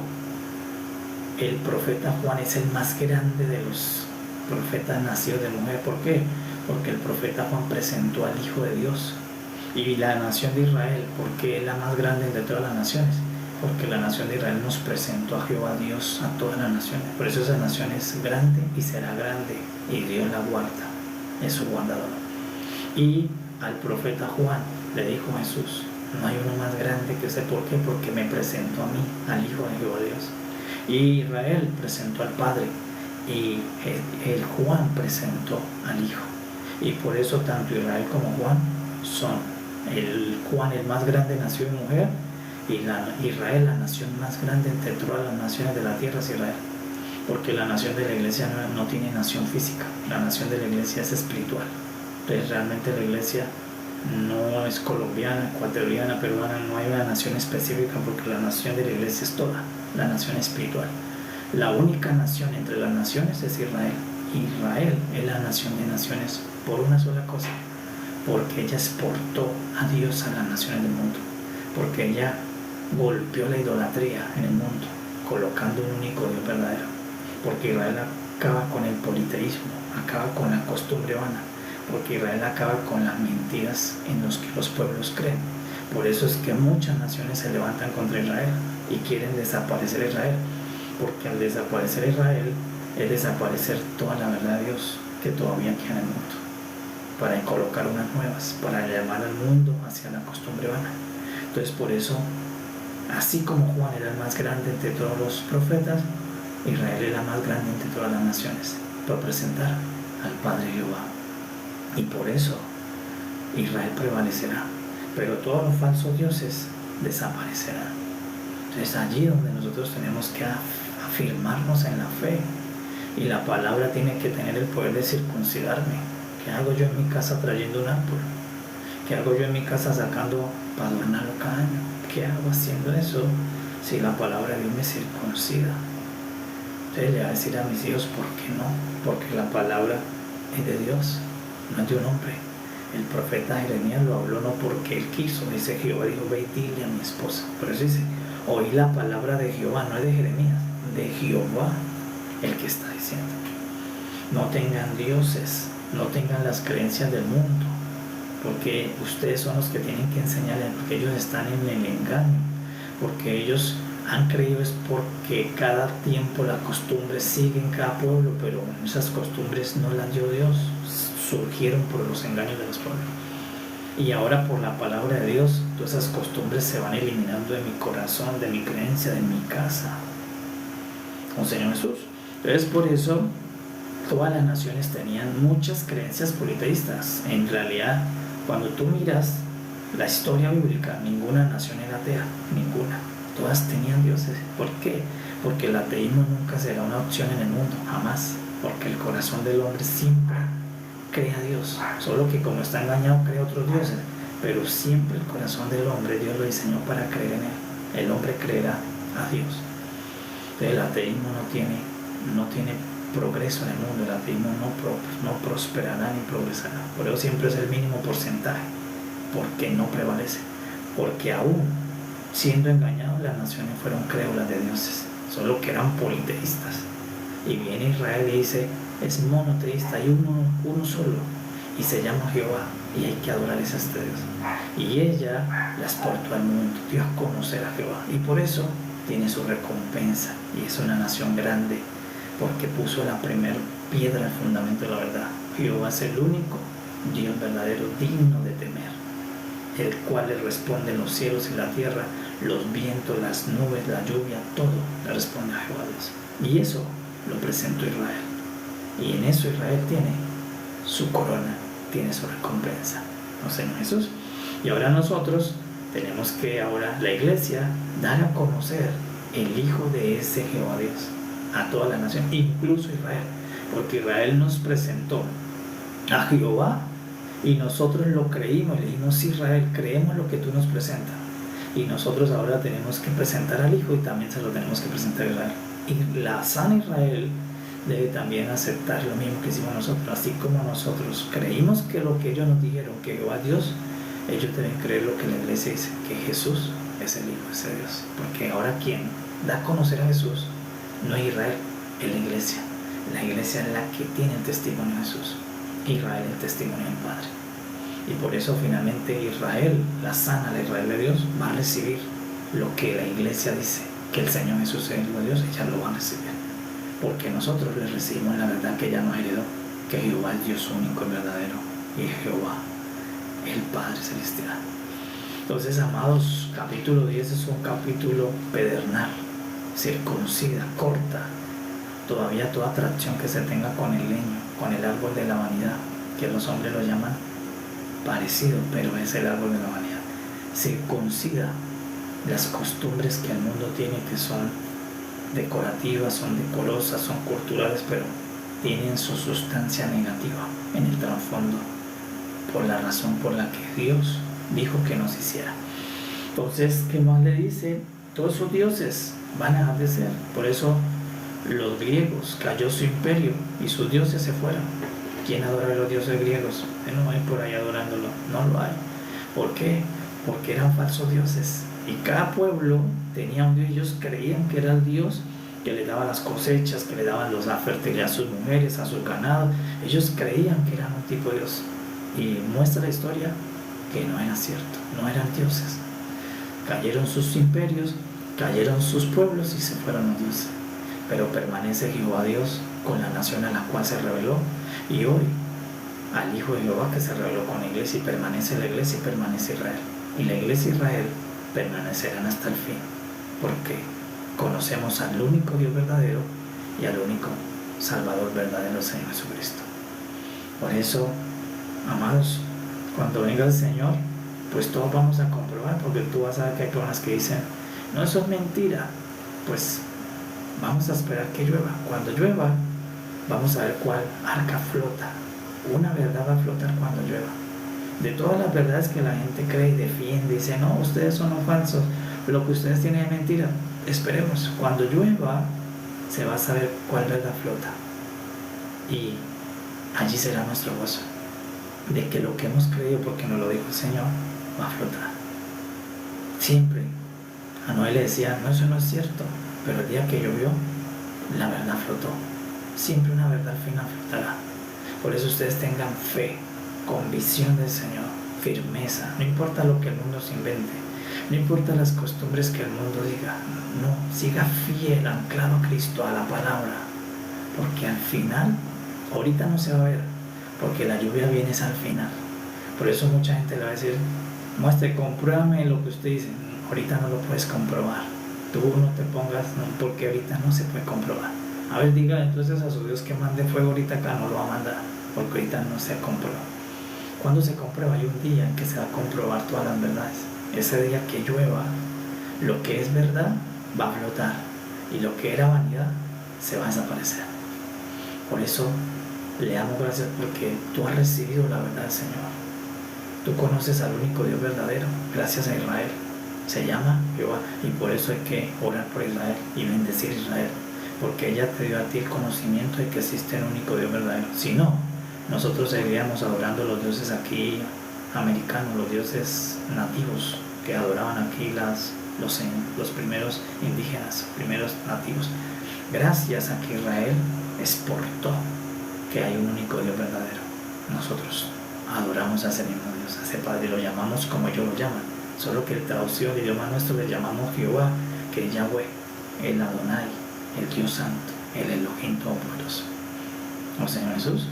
A: el profeta Juan es el más grande de los profetas nacidos de mujer. ¿Por qué? Porque el profeta Juan presentó al Hijo de Dios. Y la nación de Israel, ¿por qué es la más grande de todas las naciones? Porque la nación de Israel nos presentó a Jehová Dios a todas las naciones. Por eso esa nación es grande y será grande, y Dios la guarda, es su guardador. Y al profeta Juan le dijo Jesús, no hay uno más grande que ese. ¿Por qué? Porque me presentó a mí, al Hijo de Jehová Dios. Y Israel presentó al Padre, y el Juan presentó al Hijo. Y por eso tanto Israel como Juan son Juan el más grande nació de mujer, y Israel la nación más grande entre todas las naciones de la tierra es Israel. Porque la nación de la iglesia no tiene nación física, la nación de la iglesia es espiritual. Entonces realmente la iglesia no es colombiana, ecuatoriana, peruana, no hay una nación específica, porque la nación de la iglesia es toda, la nación espiritual. La única nación entre las naciones es Israel. Israel es la nación de naciones por una sola cosa, porque ella exportó a Dios a las naciones del mundo, porque ella golpeó la idolatría en el mundo, colocando un único Dios verdadero, porque Israel acaba con el politeísmo, acaba con la costumbre vana, porque Israel acaba con las mentiras en las que los pueblos creen. Por eso es que muchas naciones se levantan contra Israel y quieren desaparecer a Israel, porque al desaparecer a Israel es desaparecer toda la verdad de Dios que todavía queda en el mundo, para colocar unas nuevas, para llamar al mundo hacia la costumbre vana. Entonces por eso, así como Juan era el más grande entre todos los profetas, Israel era más grande entre todas las naciones, para presentar al Padre Jehová. Y por eso Israel prevalecerá, pero todos los falsos dioses desaparecerán. Entonces allí donde nosotros tenemos que afirmarnos en la fe, y la palabra tiene que tener el poder de circuncidarme. ¿Qué hago yo en mi casa trayendo un árbol? ¿Qué hago yo en mi casa sacando para adornarlo cada año? ¿Qué hago haciendo eso si la palabra de Dios me circuncida? Entonces le voy a decir a mis hijos, ¿por qué no? Porque la palabra es de Dios, no es de un hombre. el profeta Jeremías lo habló no porque él quiso. Dice Jehová dijo, ve y dile a mi esposa. Por eso dice, oí la palabra de Jehová, no es de Jeremías, de Jehová el que está diciendo. No tengan dioses, no tengan las creencias del mundo, porque ustedes son los que tienen que enseñarles, porque ellos están en el engaño, porque ellos han creído es porque cada tiempo la costumbre sigue en cada pueblo, pero esas costumbres no las dio Dios, surgieron por los engaños de los pueblos. Y ahora por la palabra de Dios, todas esas costumbres se van eliminando de mi corazón, de mi creencia, de mi casa. Con Señor Jesús. Entonces por eso todas las naciones tenían muchas creencias politeístas. En realidad, cuando tú miras la historia bíblica, ninguna nación era atea, ninguna. Todas tenían dioses. ¿Por qué? Porque el ateísmo nunca será una opción en el mundo, jamás. Porque el corazón del hombre siempre cree a Dios. Solo que como está engañado, cree a otros dioses. Pero siempre el corazón del hombre, Dios lo diseñó para creer en él. El hombre creerá a Dios. Entonces el ateísmo no tiene progreso en el mundo. El ateísmo no prosperará ni progresará. Por eso siempre es el mínimo porcentaje. Porque no prevalece. Porque aún siendo engañados, las naciones fueron crédulas de dioses, solo que eran politeístas. Y viene Israel y dice, es monoteísta, hay uno solo, y se llama Jehová, y hay que adorar a este Dios. Y ella las portó al mundo, dio a conocer a Jehová, y por eso tiene su recompensa, y es una nación grande, porque puso la primera piedra al fundamento de la verdad. Jehová es el único Dios verdadero, digno de temer, el cual le responde los cielos y la tierra, los vientos, las nubes, la lluvia, todo le responde a Jehová Dios. Y eso lo presentó Israel. Y en eso Israel tiene su corona, tiene su recompensa. ¿No, Señor Jesús? Y ahora nosotros tenemos que, ahora la iglesia, dar a conocer el Hijo de ese Jehová Dios a toda la nación, incluso Israel. Porque Israel nos presentó a Jehová y nosotros lo creímos, le dijimos, sí, Israel, creemos lo que tú nos presentas. Y nosotros ahora tenemos que presentar al Hijo y también se lo tenemos que presentar a Israel. Y la sana Israel debe también aceptar lo mismo que hicimos nosotros. Así como nosotros creímos que lo que ellos nos dijeron, que Jehová es Dios, ellos deben creer lo que la iglesia dice, que Jesús es el Hijo de ese Dios. Porque ahora quien da a conocer a Jesús no es Israel, es la iglesia. La iglesia es la que tiene el testimonio de Jesús. Israel el testimonio del Padre. Y por eso finalmente Israel, la sana, la Israel de Dios, va a recibir lo que la iglesia dice, que el Señor Jesús es el Hijo de Dios, ella lo va a recibir. Porque nosotros le recibimos la verdad que ella nos heredó, que Jehová es Dios único y verdadero, y Jehová, el Padre Celestial. Entonces, amados, capítulo 10 es un capítulo pedernal, circuncida, corta, todavía toda atracción que se tenga con el leño, con el árbol de la vanidad, que los hombres lo llaman parecido, pero es el árbol de la vanidad. Circuncida las costumbres que el mundo tiene, que son decorativas, son decorosas, son culturales, pero tienen su sustancia negativa en el trasfondo, por la razón por la que Dios dijo que nos hiciera. Entonces, ¿qué más le dice? Todos sus dioses van a dejar de ser. Por eso los griegos, cayó su imperio y sus dioses se fueron. ¿Quién adora a los dioses griegos? No hay por ahí adorándolo, no lo hay. ¿Por qué? Porque eran falsos dioses. Y cada pueblo tenía un dios. Ellos creían que era el dios que le daba las cosechas, que le daban la fertilidad a sus mujeres, a sus ganados. Ellos creían que eran un tipo de dios. Y muestra la historia que no era cierto, no eran dioses. Cayeron sus imperios, cayeron sus pueblos y se fueron los dioses. Pero permanece Jehová Dios con la nación a la cual se reveló, y hoy al Hijo de Jehová que se reveló con la iglesia, y permanece la iglesia y permanece Israel. Y la iglesia y Israel permanecerán hasta el fin, porque conocemos al único Dios verdadero y al único Salvador verdadero, Señor Jesucristo. Por eso, amados, cuando venga el Señor, pues todos vamos a comprobar, porque tú vas a ver que hay personas que dicen, no, eso es mentira. Pues vamos a esperar que llueva. Cuando llueva, vamos a ver cuál arca flota. Una verdad va a flotar cuando llueva. De todas las verdades que la gente cree y defiende, dice, no, ustedes son los falsos, lo que ustedes tienen es mentira. Esperemos, cuando llueva, se va a saber cuál verdad flota. Y allí será nuestro gozo. de que lo que hemos creído, porque nos lo dijo el Señor, va a flotar. Siempre. A Noé le decía, no, eso no es cierto, pero el día que llovió, la verdad flotó. Siempre una verdad al final flotará. Por eso ustedes tengan fe, convicción del Señor, firmeza. No importa lo que el mundo se invente, no importa las costumbres que el mundo diga, no, siga fiel, anclado a Cristo, a la palabra, porque al final, ahorita no se va a ver, porque la lluvia viene al final. Por eso mucha gente le va a decir, muestre, compruébame lo que usted dice. Ahorita no lo puedes comprobar, tú no te pongas, no, porque ahorita no se puede comprobar. A ver, diga entonces a su Dios que mande fuego ahorita acá, no lo va a mandar, porque ahorita no se comprueba. ¿Cuándo se comprueba? Hay un día en que se va a comprobar todas las verdades. Ese día que llueva, lo que es verdad va a flotar, y lo que era vanidad se va a desaparecer. Por eso le damos gracias, porque tú has recibido la verdad del Señor. Tú conoces al único Dios verdadero, gracias a Israel. Se llama Jehová, y por eso hay que orar por Israel y bendecir a Israel, porque ella te dio a ti el conocimiento de que existe el único Dios verdadero. Si no, nosotros seguiríamos adorando los dioses aquí americanos, los dioses nativos que adoraban aquí los primeros indígenas, primeros nativos. Gracias a que Israel exportó que hay un único Dios verdadero, nosotros adoramos a ese mismo Dios, a ese Padre, lo llamamos como ellos lo llaman, solo que el traducido del idioma nuestro le llamamos Jehová, que es Yahweh, el Adonai, el Dios Santo, el Elohim Todopoderoso, el Señor Jesús.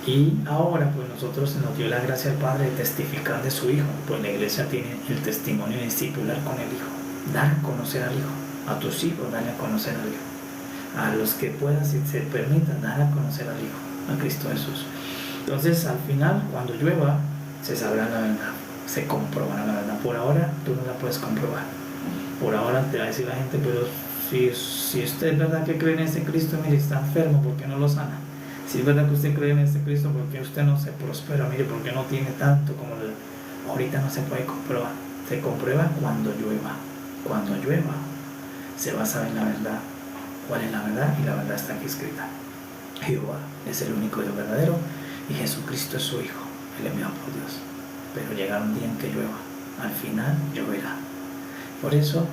A: Y ahora pues nosotros nos dio la gracia al Padre de testificar de su Hijo, pues la iglesia tiene el testimonio de discipular con el Hijo, dar a conocer al Hijo, a tus hijos darle a conocer al Hijo, a los que puedan, si se permita, dar a conocer al Hijo, a Cristo Jesús. Entonces al final, cuando llueva, se sabrá la verdad, se comprobará la verdad. Por ahora tú no la puedes comprobar, por ahora te va a decir la gente, pero si usted es verdad que cree en este Cristo, mire, está enfermo, ¿por qué no lo sana? Si es verdad que usted cree en este Cristo, ¿por qué usted no se prospera? Mire, ¿por qué no tiene tanto como ahorita no se puede comprobar? Se comprueba cuando llueva. Cuando llueva, se va a saber la verdad. ¿Cuál es la verdad? Y la verdad está aquí escrita. Jehová es el único Dios verdadero y Jesucristo es su Hijo, el enviado por Dios. Pero llegará un día en que llueva. Al final lloverá. Por eso,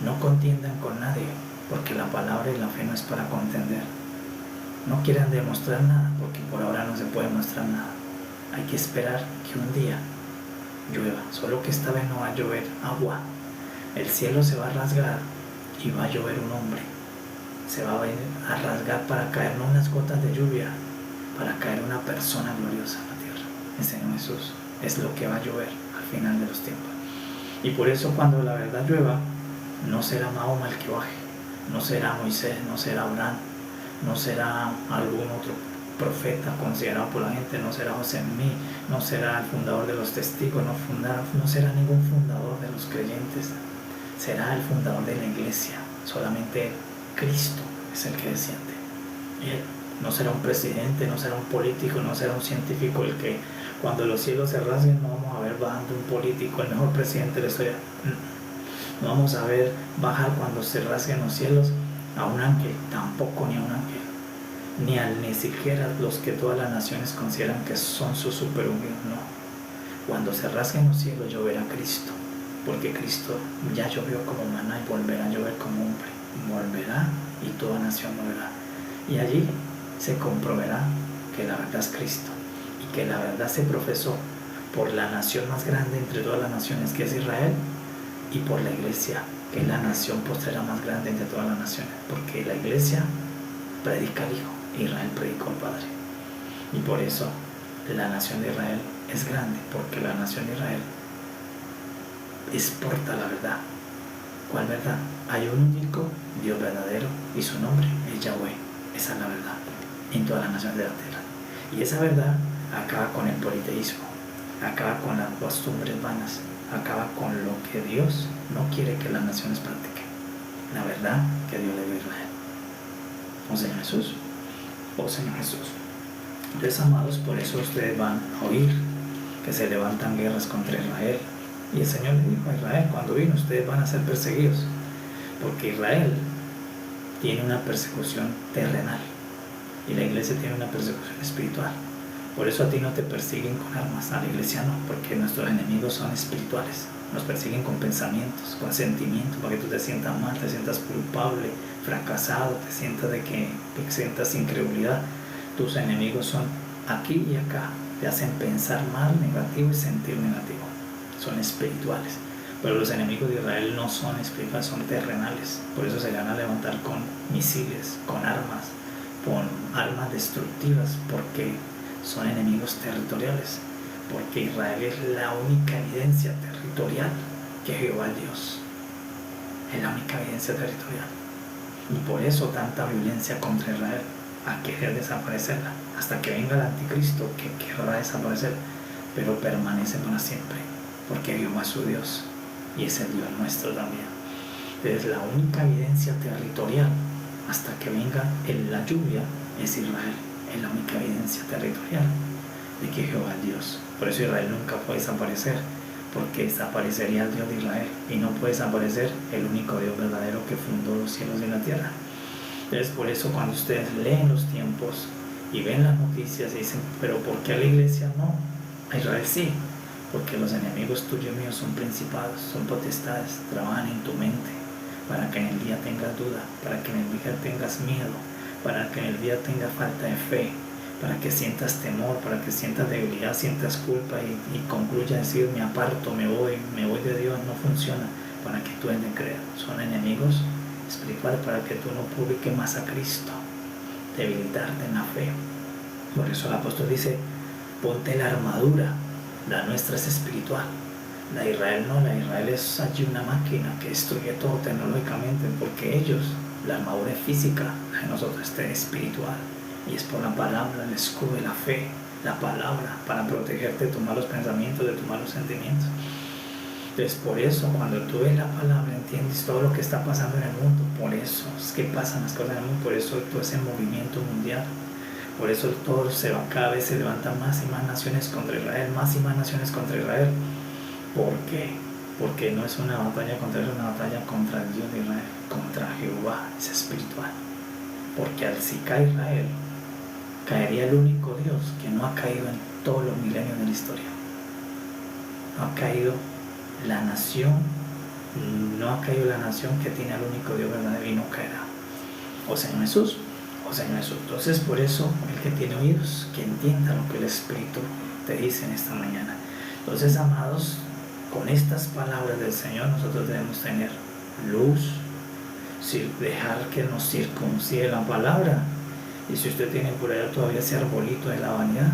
A: no contiendan con nadie, porque la palabra y la fe no es para contender. No quieran demostrar nada, porque por ahora no se puede mostrar nada. Hay que esperar que un día llueva, solo que esta vez no va a llover agua. El cielo se va a rasgar y va a llover un hombre. Se va a rasgar para caer no unas gotas de lluvia, para caer una persona gloriosa en la tierra. El Señor Jesús es lo que va a llover al final de los tiempos. Y por eso cuando la verdad llueva, no será Mahoma el que baje, no será Moisés, no será Abraham, no será algún otro profeta considerado por la gente, no será José Mí, no será el fundador de los testigos, no será ningún fundador de los creyentes, será el fundador de la iglesia, solamente Cristo es el que desciende. Él no será un presidente, no será un político, no será un científico el que cuando los cielos se rasguen no vamos a ver bajando un político, el mejor presidente de la historia. No vamos a ver bajar cuando se rasguen los cielos a un ángel, tampoco ni a un ángel, ni siquiera los que todas las naciones consideran que son sus superhumildes, no. Cuando se rasguen los cielos lloverá Cristo, porque Cristo ya llovió como maná y volverá a llover como hombre, volverá y toda nación lo verá. Y allí se comprobará que la verdad es Cristo y que la verdad se profesó por la nación más grande entre todas las naciones, que es Israel, y por la iglesia, que es la nación postrera más grande entre todas las naciones, porque la iglesia predica al Hijo, Israel predicó al Padre. Y por eso la nación de Israel es grande, porque la nación de Israel exporta la verdad. ¿Cuál verdad? Hay un único Dios verdadero y su nombre es Yahweh. Esa es la verdad en todas las naciones de la tierra. Y esa verdad acaba con el politeísmo, acaba con las costumbres vanas, acaba con lo que Dios no quiere que las naciones practiquen. La verdad que Dios le dio a Israel. ¿Oh Señor Jesús? Oh Señor Jesús. Entonces, amados, por eso ustedes van a oír que se levantan guerras contra Israel. Y el Señor le dijo a Israel, cuando vino, ustedes van a ser perseguidos, porque Israel tiene una persecución terrenal y la iglesia tiene una persecución espiritual. Por eso a ti no te persiguen con armas, a la iglesia no, porque nuestros enemigos son espirituales. Nos persiguen con pensamientos, con sentimientos, para que tú te sientas mal, te sientas culpable, fracasado, te sientas incredulidad. Tus enemigos son aquí y acá, te hacen pensar mal, negativo y sentir negativo. Son espirituales. Pero los enemigos de Israel no son espirituales, son terrenales. Por eso se van a levantar con misiles, con armas destructivas, porque son enemigos territoriales. Porque Israel es la única evidencia territorial que Jehová es Dios. Es la única evidencia territorial. Y por eso tanta violencia contra Israel, a querer desaparecerla, hasta que venga el anticristo que querrá desaparecer, pero permanece para siempre, porque Jehová es su Dios y es el Dios nuestro también. Entonces la única evidencia territorial hasta que venga la lluvia es Israel. Es la única evidencia territorial de que Jehová es Dios. Por eso Israel nunca puede desaparecer, porque desaparecería el Dios de Israel y no puede desaparecer el único Dios verdadero que fundó los cielos y la tierra. Entonces por eso cuando ustedes leen los tiempos y ven las noticias y dicen, pero ¿por qué a la iglesia no? A Israel sí, porque los enemigos tuyos míos son principados, son potestades, trabajan en tu mente para que en el día tengas duda, para que en el día tengas miedo, para que en el día tengas falta de fe, para que sientas temor, para que sientas debilidad, sientas culpa y concluya a decir me aparto, me voy de Dios. No funciona para que tú en creas. Son enemigos espirituales para que tú no publiques más a Cristo, debilitarte en la fe. Por eso el apóstol dice, ponte la armadura. La nuestra es espiritual, la de Israel no. La de Israel es allí una máquina que destruye todo tecnológicamente, porque ellos, la armadura es física, la de nosotros es espiritual, y es por la palabra, el escudo de la fe, la palabra, para protegerte de tus malos pensamientos, de tus malos sentimientos. Entonces por eso cuando tú ves la palabra entiendes todo lo que está pasando en el mundo. Por eso es que pasan las cosas en el mundo, por eso todo ese movimiento mundial. Por eso todo cada vez se levantan más y más naciones contra Israel, más y más naciones contra Israel. ¿Por qué? Porque no es una batalla contra Israel, es una batalla contra el Dios de Israel, contra Jehová, es espiritual. Porque si cae Israel, caería el único Dios que no ha caído en todos los milenios de la historia. No ha caído la nación que tiene al único Dios verdadero y no caerá. O Señor Jesús. Entonces por eso el que tiene oídos, que entienda lo que el Espíritu te dice en esta mañana. Entonces, amados, con estas palabras del Señor nosotros debemos tener luz, dejar que nos circuncide la palabra. Y si usted tiene por allá todavía ese arbolito de la vanidad,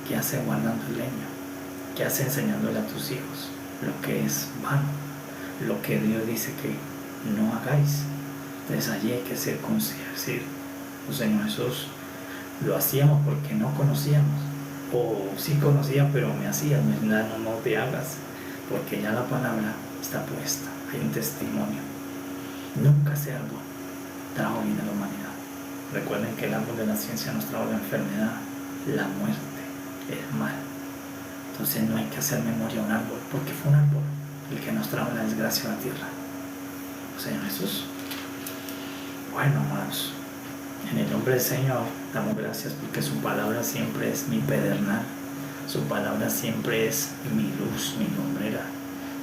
A: ¿qué hace guardando el leño? ¿Qué hace enseñándole a tus hijos lo que es vano? Lo que Dios dice que no hagáis. Entonces allí hay que circuncidar, decir, Señor Jesús, lo hacíamos porque no conocíamos, o sí conocía pero me hacía, no te hagas, porque ya la palabra está puesta, hay un testimonio. Nunca ese árbol trajo bien a la humanidad. Recuerden que el árbol de la ciencia nos trajo la enfermedad, la muerte, el mal. Entonces no hay que hacer memoria a un árbol, porque fue un árbol el que nos trajo la desgracia a la tierra. Señor Jesús. Bueno, amados, en el nombre del Señor damos gracias porque su palabra siempre es mi pedernal, su palabra siempre es mi luz, mi lumbrera,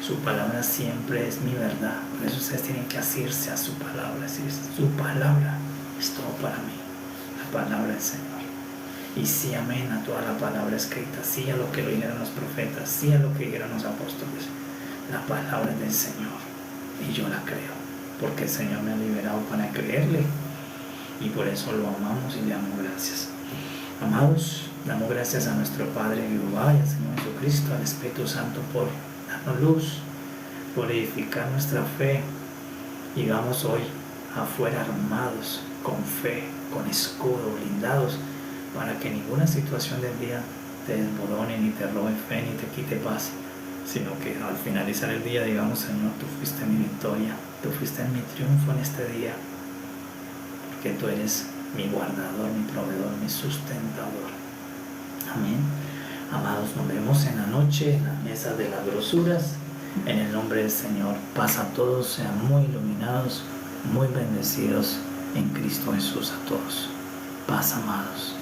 A: su palabra siempre es mi verdad. Por eso ustedes tienen que asirse a su palabra, decir, su palabra es todo para mí, la palabra del Señor. Y sí, amén a toda la palabra escrita, sí a lo que lo dijeron los profetas, sí a lo que dijeron los apóstoles. La palabra del Señor, y yo la creo, porque el Señor me ha liberado para creerle. Y por eso lo amamos y le damos gracias. Amados, damos gracias a nuestro Padre Jehová y al Señor Jesucristo, al Espíritu Santo por darnos luz, por edificar nuestra fe. Y vamos hoy afuera armados, con fe, con escudo, blindados, para que ninguna situación del día te desborone, ni te robe fe, ni te quite paz, sino que al finalizar el día digamos, Señor, tú fuiste mi victoria, tú fuiste mi triunfo en este día, que tú eres mi guardador, mi proveedor, mi sustentador. Amén. Amados, nos vemos en la noche en la mesa de las grosuras. En el nombre del Señor, paz a todos, sean muy iluminados, muy bendecidos en Cristo Jesús a todos. Paz, amados.